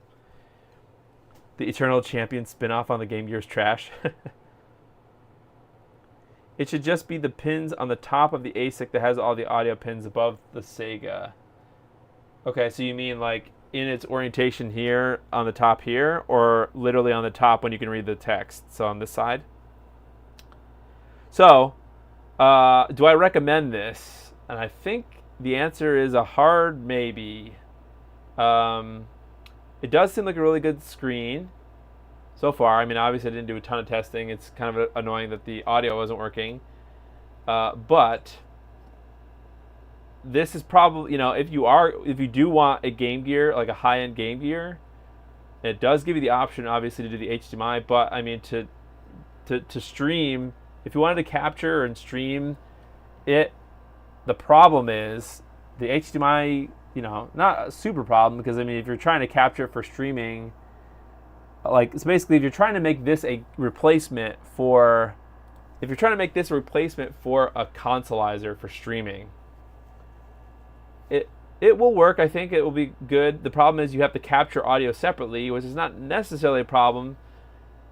The Eternal Champion spin-off on the Game Gear's trash. It should just be the pins on the top of the ASIC that has all the audio pins above the Sega. Okay, so you mean like in its orientation here, on the top here, or literally on the top when you can read the text? So on this side. So, do I recommend this? And I think the answer is a hard maybe. It does seem like a really good screen so far. I mean, obviously I didn't do a ton of testing. It's kind of annoying that the audio wasn't working. But this is probably, you know, if you do want a Game Gear, like a high-end Game Gear, it does give you the option, obviously, to do the HDMI. But I mean, to stream, if you wanted to capture and stream it, the problem is the HDMI. You know, not a super problem, because I mean, if you're trying to capture it for streaming, like, it's basically, if you're trying to make this a replacement for, a consolizer for streaming, it will work. I think it will be good. The problem is you have to capture audio separately, which is not necessarily a problem.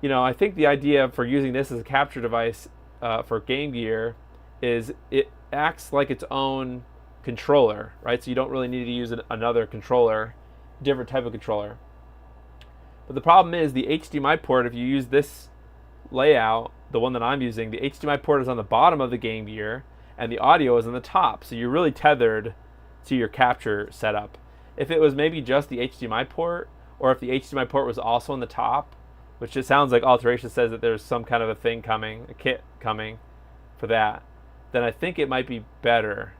You know, I think the idea for using this as a capture device for Game Gear is it acts like its own controller, right? So you don't really need to use another controller, different type of controller. But the problem is the HDMI port, if you use this layout, the one that I'm using, the HDMI port is on the bottom of the Game Gear and the audio is on the top. So you're really tethered to your capture setup. If it was maybe just the HDMI port, or if the HDMI port was also on the top, which it sounds like Alteration says that there's some kind of a thing coming, a kit coming for that, then I think it might be better.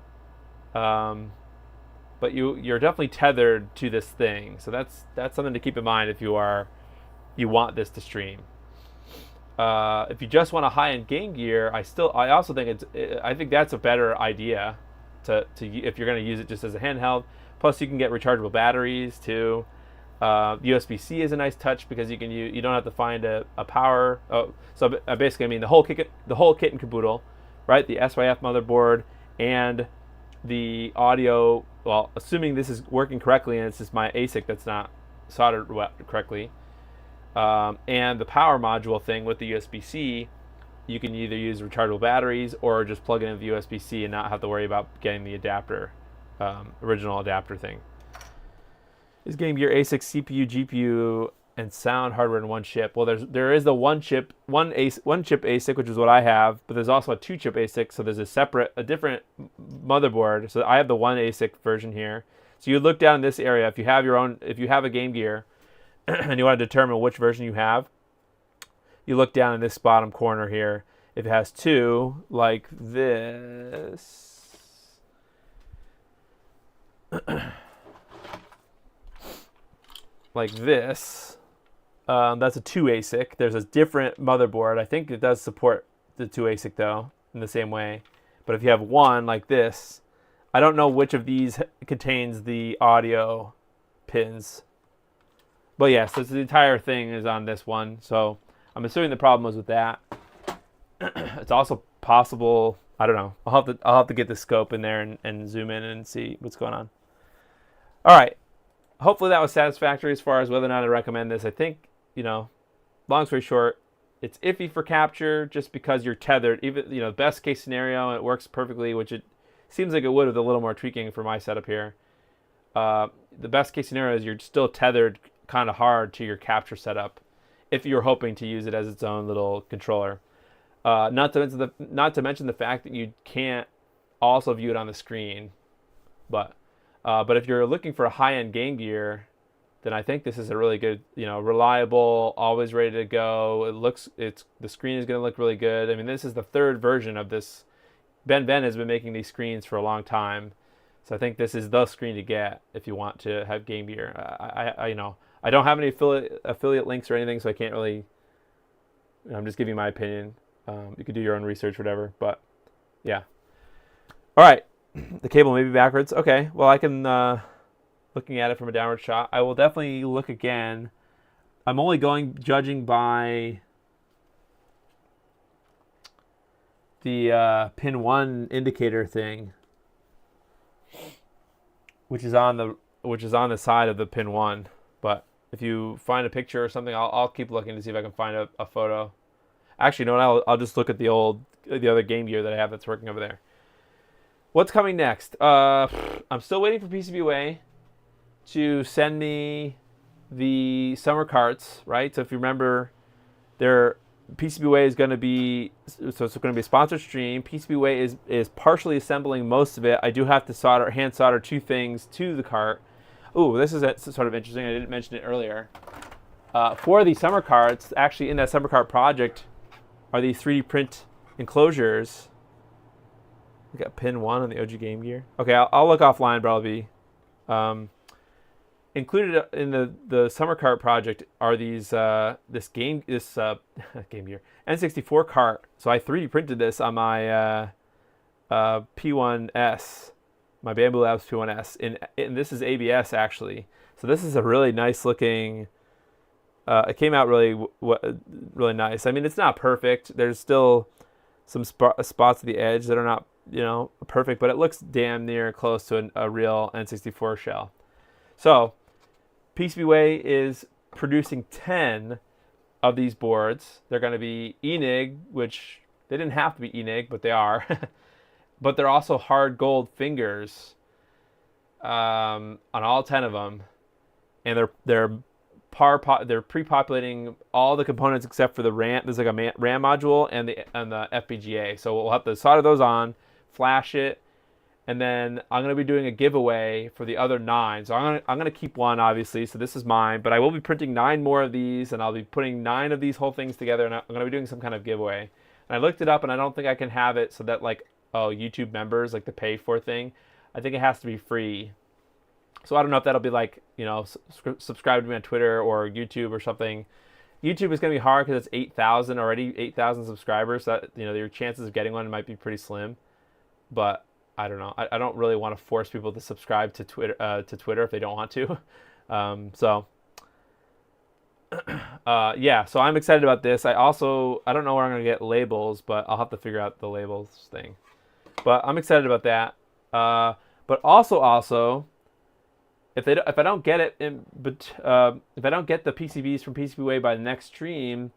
But you're definitely tethered to this thing, so that's something to keep in mind if you want this to stream. If you just want a high-end Game Gear, I also think I think that's a better idea to if you're going to use it just as a handheld. Plus, you can get rechargeable batteries too. USB-C is a nice touch because you don't have to find a power. So basically, I mean the whole kit and caboodle, right? The SYF motherboard and the audio, well, assuming this is working correctly and it's just my ASIC that's not soldered correctly, and the power module thing with the USB-C, you can either use rechargeable batteries or just plug it into the USB-C and not have to worry about getting the adapter, original adapter thing. Is Game Gear ASIC CPU, GPU, and sound hardware in one chip? Well, there is the one chip ASIC, which is what I have, but there's also a 2-chip ASIC, so there's a different motherboard. So I have the one ASIC version here. So you look down in this area, if you have a Game Gear and you want to determine which version you have, you look down in this bottom corner here. If it has 2, like this, like this, that's a 2 ASIC. There's a different motherboard. I think it does support the 2 ASIC though, in the same way. But if you have one like this, I don't know which of these contains the audio pins. But yes, yeah, so the entire thing is on this one. So I'm assuming the problem was with that. It's also possible, I don't know. I'll have to get the scope in there and zoom in and see what's going on. All right. Hopefully that was satisfactory as far as whether or not I recommend this. I think, you know, long story short, it's iffy for capture just because you're tethered. Even, you know, best case scenario, it works perfectly, which it seems like it would with a little more tweaking for my setup here. The best case scenario is you're still tethered kind of hard to your capture setup if you're hoping to use it as its own little controller. Not to mention the fact that you can't also view it on the screen. But if you're looking for a high-end Game Gear, then I think this is a really good, you know, reliable, always ready to go. The screen is going to look really good. I mean, this is the 3rd version of this. BennVenn has been making these screens for a long time, so I think this is the screen to get if you want to have Game Gear. I don't have any affiliate links or anything, so I can't really. I'm just giving my opinion. You could do your own research, whatever. But yeah. All right. The cable may be backwards. Okay. Well, I can. Looking at it from a downward shot, I will definitely look again. I'm only judging by the pin 1 indicator thing, which is on the side of the pin 1. But if you find a picture or something, I'll keep looking to see if I can find a photo. Actually, no, I'll just look at the other GameGear that I have that's working over there. What's coming next? I'm still waiting for PCBWay to send me the summer carts, right? So if you remember, their PCBWay is going to be, so it's going to be a sponsored stream. PCBWay is partially assembling most of it. I do have to hand solder 2 things to the cart. Ooh, this is sort of interesting. I didn't mention it earlier. For the summer carts, actually in that summer cart project, are these 3D print enclosures. We got pin 1 on the OG GameGear. Okay, I'll look offline, but I'll be included in the summer cart project are these this GameGear N64 cart. So I 3D printed this on my P1S, my Bamboo Labs P1S, and this is ABS actually. So this is a really nice looking. It came out really nice. I mean, it's not perfect. There's still some spots at the edge that are not, perfect, but it looks damn near close to a real N64 shell. So PCBWay is producing 10 of these boards. They're going to be ENIG, which they didn't have to be ENIG, but they are. But they're also hard gold fingers on all 10 of them, and they're pre-populating all the components except for the RAM. There's like a RAM module and the FPGA. So we'll have to solder those on, flash it, and then I'm going to be doing a giveaway for the other 9. So I'm going to keep one, obviously. So this is mine, but I will be printing 9 more of these, and I'll be putting 9 of these whole things together, and I'm going to be doing some kind of giveaway. And I looked it up, and I don't think I can have it so that YouTube members, like the pay for thing, I think it has to be free. So I don't know if that'll be like, subscribe to me on Twitter or YouTube or something. YouTube is going to be hard because it's 8,000 subscribers. So that, your chances of getting one might be pretty slim. But I don't know. I don't really want to force people to subscribe to Twitter if they don't want to. Yeah. So I'm excited about this. I don't know where I'm going to get labels, but I'll have to figure out the labels thing. But I'm excited about that. But also. If I don't get it, if I don't get the PCBs from PCBWay by the next stream,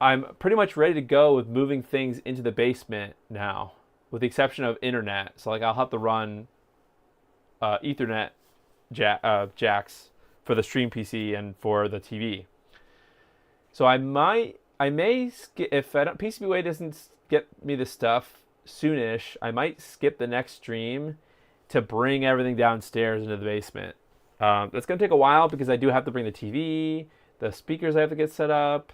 I'm pretty much ready to go with moving things into the basement now, with the exception of internet. So I'll have to run Ethernet jacks for the stream PC and for the TV. So I may skip if PCBWay doesn't get me this stuff soonish. I might skip the next stream to bring everything downstairs into the basement. That's going to take a while because I do have to bring the TV, the speakers I have to get set up.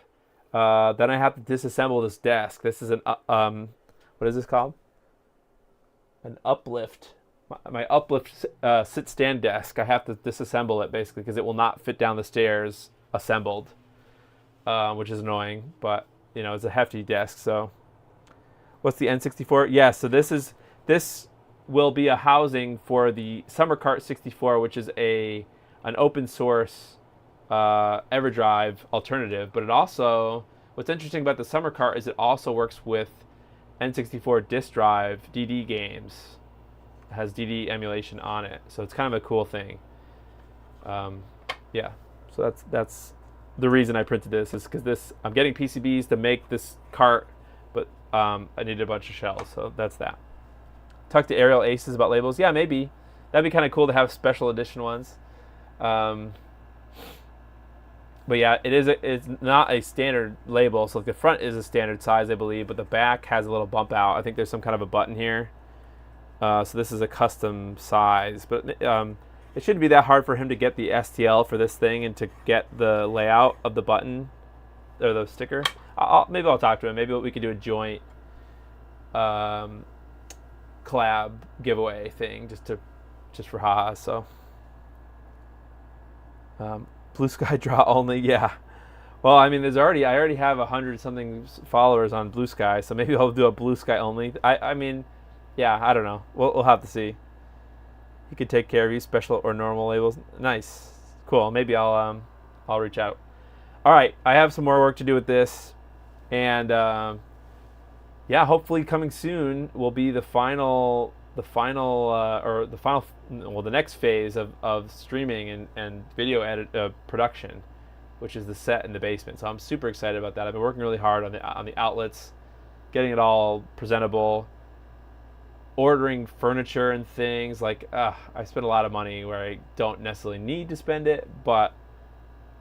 Then I have to disassemble this desk. This is what is this called? An uplift. My uplift sit-stand desk. I have to disassemble it basically because it will not fit down the stairs assembled, which is annoying. But it's a hefty desk. So, what's the N64? Yeah. So this will be a housing for the Summer Cart 64, which is an open source EverDrive alternative. But what's interesting about the Summer Cart is it also works with N64 disk drive DD games. It has DD emulation on it, so it's kind of a cool thing. Yeah, so that's the reason I printed this, is because I'm getting PCBs to make this cart, but I needed a bunch of shells, so that's that. Talk to Ariel Aces about labels. Yeah, maybe. That'd be kind of cool to have special edition ones. But yeah, it's not a standard label. So the front is a standard size, I believe, but the back has a little bump out. I think there's some kind of a button here. So this is a custom size. But it shouldn't be that hard for him to get the STL for this thing and to get the layout of the button or the sticker. Maybe I'll talk to him. Maybe we could do a joint collab giveaway thing just for haha. So Blue Sky draw only, yeah. Well, I mean, I already have 100 something followers on Blue Sky, so maybe I'll do a Blue Sky only. I mean, yeah, I don't know. We'll have to see. He could take care of you, special or normal labels. Nice, cool. Maybe I'll reach out. All right, I have some more work to do with this, and yeah, hopefully coming soon will be the next phase of streaming and video edit production, which is the set in the basement. So I'm super excited about that. I've been working really hard on the outlets, getting it all presentable, ordering furniture and things. Like, I spent a lot of money where I don't necessarily need to spend it, but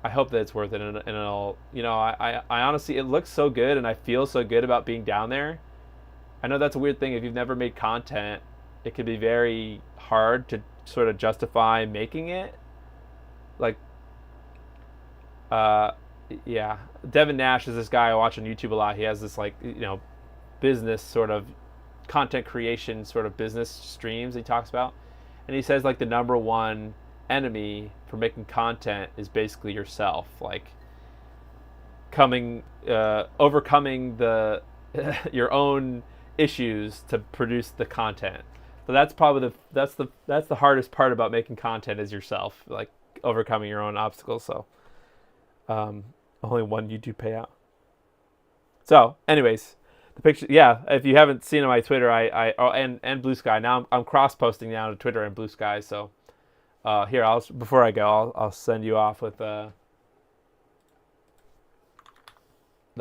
I hope that it's worth it. And it'll, I honestly, it looks so good, and I feel so good about being down there. I know that's a weird thing. If you've never made content, it can be very hard to sort of justify making it. Like, yeah, Devin Nash is this guy I watch on YouTube a lot. He has this, like, business sort of content creation sort of business streams he talks about, and he says, like, the number one enemy for making content is basically yourself, like overcoming the your own issues to produce the content. So that's probably that's the hardest part about making content, is yourself, like overcoming your own obstacles. So only one YouTube payout. So anyways, the picture, yeah, if you haven't seen on my Twitter, and Blue Sky, now I'm cross posting now to Twitter and Blue Sky. So here, before I go, I'll send you off with the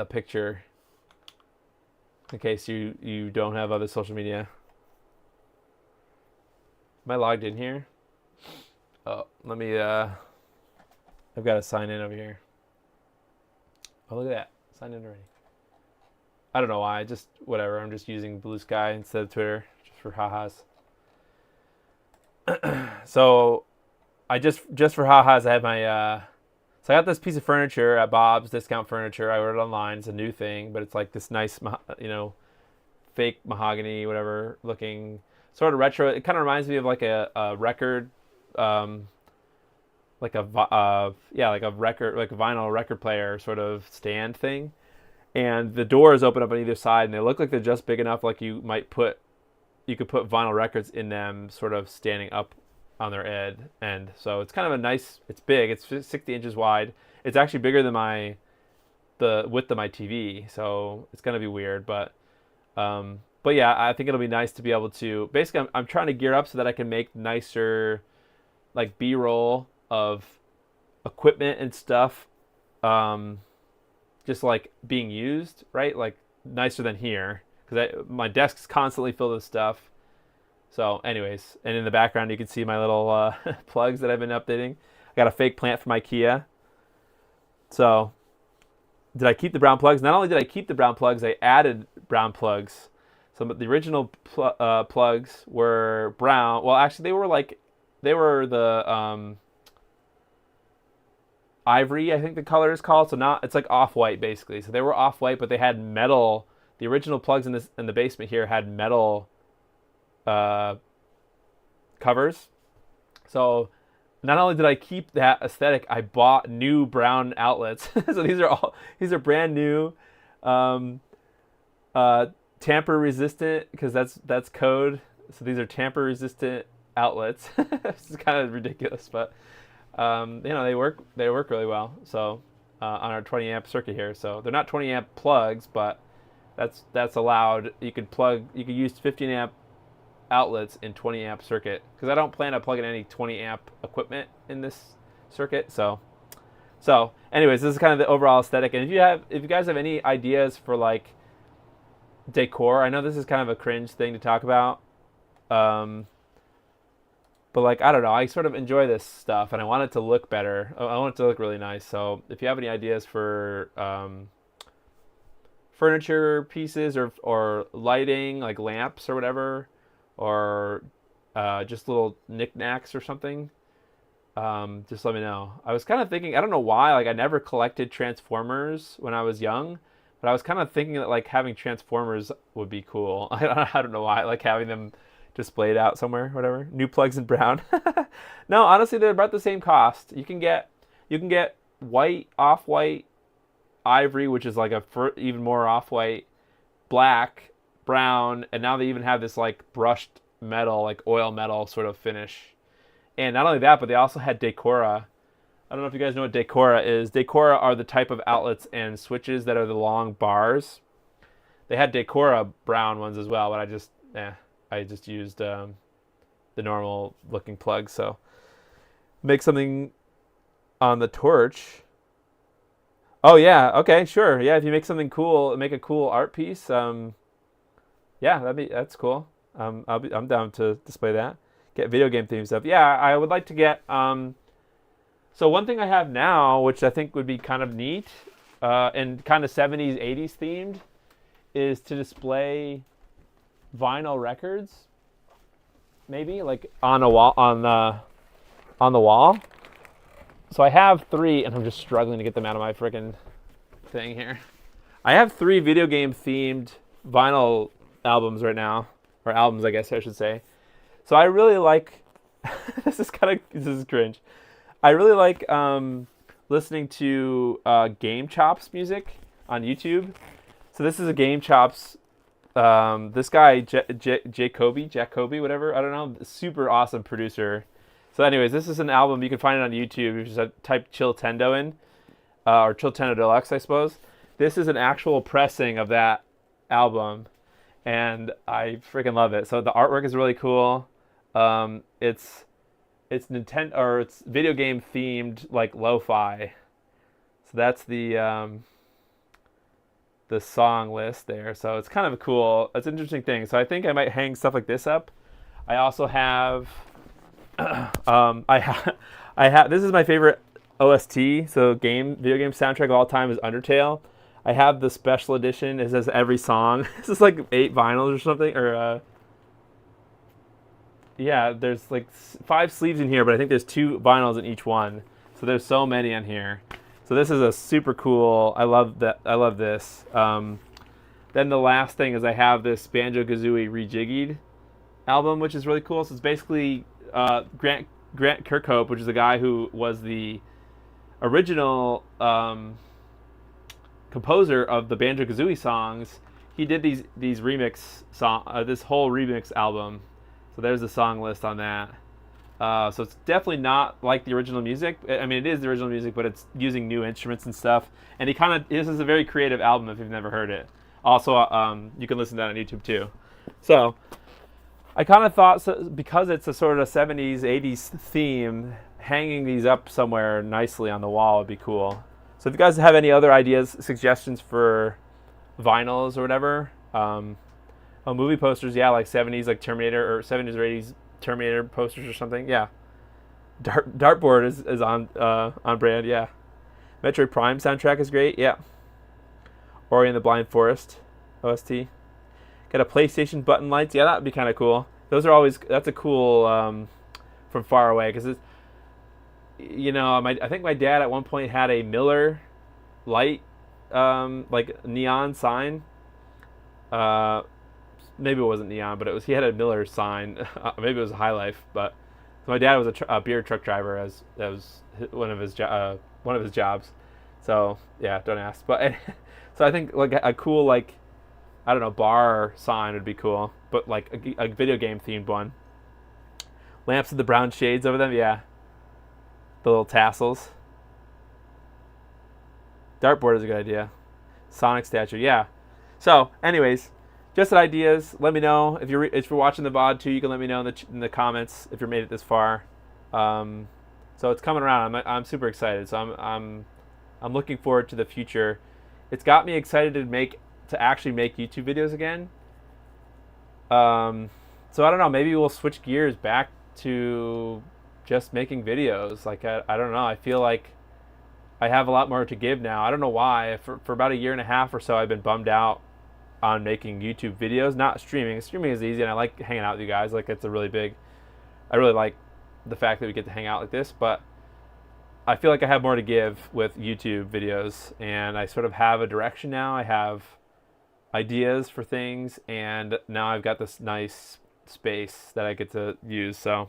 picture in case you don't have other social media. Am I logged in here? Oh, let me, I've got to sign in over here. Oh, look at that. Signed in already. I don't know why. Whatever. I'm just using Blue Sky instead of Twitter just for ha-has. So I just for ha-has, I have my, so I got this piece of furniture at Bob's Discount Furniture. I ordered online. It's a new thing, but it's like this nice, fake mahogany, whatever looking, sort of retro. It kind of reminds me of like a record, like a vinyl record player sort of stand thing. And the doors open up on either side, and they look like they're just big enough, like you could put vinyl records in them, sort of standing up on their end. And so it's kind of it's big. It's 60 inches wide. It's actually bigger than the width of my TV. So it's gonna be weird, but yeah, I think it'll be nice to be able to. Basically, I'm trying to gear up so that I can make nicer, like, B-roll of equipment and stuff. Just like being used, right? Like nicer than here, because my desk's constantly filled with stuff. So anyways, and in the background you can see my little plugs that I've been updating. I got a fake plant from IKEA. So did I keep the brown plugs? Not only did I keep the brown plugs, I added brown plugs. So the original plugs were brown. Well, actually they were the ivory, I think the color is called. So it's like off-white basically. So they were off-white, but they had metal. The original plugs in the basement here had metal covers. So not only did I keep that aesthetic, I bought new brown outlets. So these are brand new, tamper resistant, because that's code. So these are tamper resistant outlets. This is kind of ridiculous, but they work really well. So on our 20 amp circuit here, so they're not 20 amp plugs, but that's allowed. You could use 15 amp outlets in 20 amp circuit, because I don't plan on plugging any 20 amp equipment in this circuit. So anyways, this is kind of the overall aesthetic. And if you guys have any ideas for like decor, I know this is kind of a cringe thing to talk about, but like, I don't know, I sort of enjoy this stuff and I want it to look better. I want it to look really nice. So if you have any ideas for furniture pieces or lighting, like lamps or whatever, or just little knickknacks or something, just let me know. I was kind of thinking, I don't know why, like I never collected Transformers when I was young, but I was kind of thinking that like having Transformers would be cool. I don't know why, like having them displayed out somewhere, whatever. New plugs in brown. No, honestly, they're about the same cost. You can get You can get white, off-white, ivory, which is like a even more off-white, black, brown, and now they even have this like brushed metal, like oil metal sort of finish. And not only that, but they also had Decora. I don't know if you guys know what Decora is. Decora are the type of outlets and switches that are the long bars. They had Decora brown ones as well, but I just used the normal looking plug. So make something on the torch. Oh yeah, okay, sure. Yeah, if you make something cool, make a cool art piece. Yeah, that's cool. I'm down to display that. Get video game themed stuff. Yeah, I would like to get. So one thing I have now, which I think would be kind of neat, and kind of 70s, 80s themed, is to display vinyl records. Maybe like on a wall, on the wall. So I have 3, and I'm just struggling to get them out of my freaking thing here. I have 3 video game themed vinyl albums right now, or albums, I guess I should say. So I really like. This is cringe. I really like listening to Game Chops music on YouTube. So this is a Game Chops. This guy Jacoby, whatever, I don't know, super awesome producer. So anyways, this is an album. You can find it on YouTube. You just type Chill Tendo in, or Chill Tendo Deluxe, I suppose. This is an actual pressing of that album, and I freaking love it. So the artwork is really cool. It's Nintendo, or it's video game themed, like lo-fi. So that's the song list there. So it's kind of it's an interesting thing. So I think I might hang stuff like this up. I also have, I have. This is my favorite OST. So video game soundtrack of all time is Undertale. I have the special edition. It says every song. This is like 8 vinyls or something, or yeah, there's like 5 sleeves in here, but I think there's 2 vinyls in each one. So there's so many on here. So this is a super cool. I love that. I love this. Then the last thing is I have this Banjo-Kazooie Rejiggied album, which is really cool. So it's basically Grant Kirkhope, which is the guy who was the original composer of the Banjo-Kazooie songs. He did these remix this whole remix album. So there's the song list on that. So it's definitely not like the original music. I mean, it is the original music, but it's using new instruments and stuff. And this is a very creative album if you've never heard it. Also, you can listen to that on YouTube too. So I kind of thought, because it's a sort of 70s, 80s theme, hanging these up somewhere nicely on the wall would be cool. So if you guys have any other ideas, suggestions for vinyls or whatever, movie posters, yeah, like 70s, like Terminator, or 70s or 80s Terminator posters or something, yeah. Dartboard is on brand, yeah. Metroid Prime soundtrack is great, yeah. Ori and the Blind Forest OST. Got a PlayStation button lights, yeah, that would be kind of cool. That's a cool from far away, because it's, I think my dad at one point had a Miller light, like neon sign. Maybe it wasn't neon, but he had a Miller sign. Maybe it was a High Life, but so my dad was a beer truck driver. That was one of his jobs. So yeah, don't ask. But so I think like a cool, like, I don't know, bar sign would be cool, but like a video game themed one. Lamps with the brown shades over them, yeah. The little tassels. Dartboard is a good idea. Sonic statue, yeah. So anyways, just ideas. Let me know if you're watching the VOD too. You can let me know in the comments if you're made it this far. So it's coming around. I'm super excited. So I'm looking forward to the future. It's got me excited to actually make YouTube videos again. So I don't know. Maybe we'll switch gears back to just making videos. Like I don't know. I feel like I have a lot more to give now. I don't know why. For about 1.5 years or so, I've been bummed out on making YouTube videos, not streaming. Streaming is easy, and I like hanging out with you guys. Like, I really like the fact that we get to hang out like this, but I feel like I have more to give with YouTube videos, and I sort of have a direction now. I have ideas for things, and now I've got this nice space that I get to use. So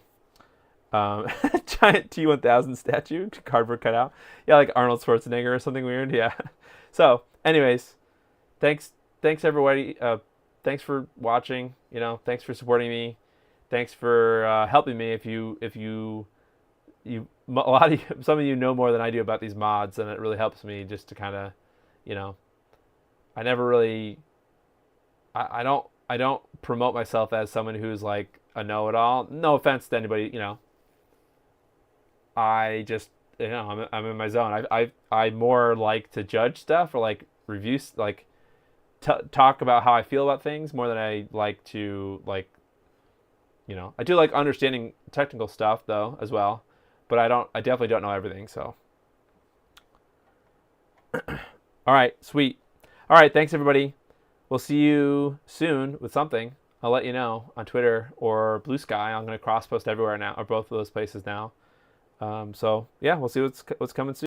Giant T1000 statue, cardboard cutout. Yeah, like Arnold Schwarzenegger or something weird. Yeah. So, anyways, thanks, thanks everybody. Thanks for watching. You know, thanks for supporting me. Thanks for helping me. If a lot of you, some of you know more than I do about these mods, and it really helps me just to kind of, you know, I never really, I don't promote myself as someone who's like a know-it-all. No offense to anybody, you know. I just, you know, I'm in my zone. I more like to judge stuff or like review, like talk about how I feel about things more than I like to like, you know. I do like understanding technical stuff though as well, but I definitely don't know everything. So, all right, sweet. All right, thanks everybody. We'll see you soon with something. I'll let you know on Twitter or Blue Sky. I'm going to cross post everywhere now, or both of those places now. So yeah, we'll see what's coming soon.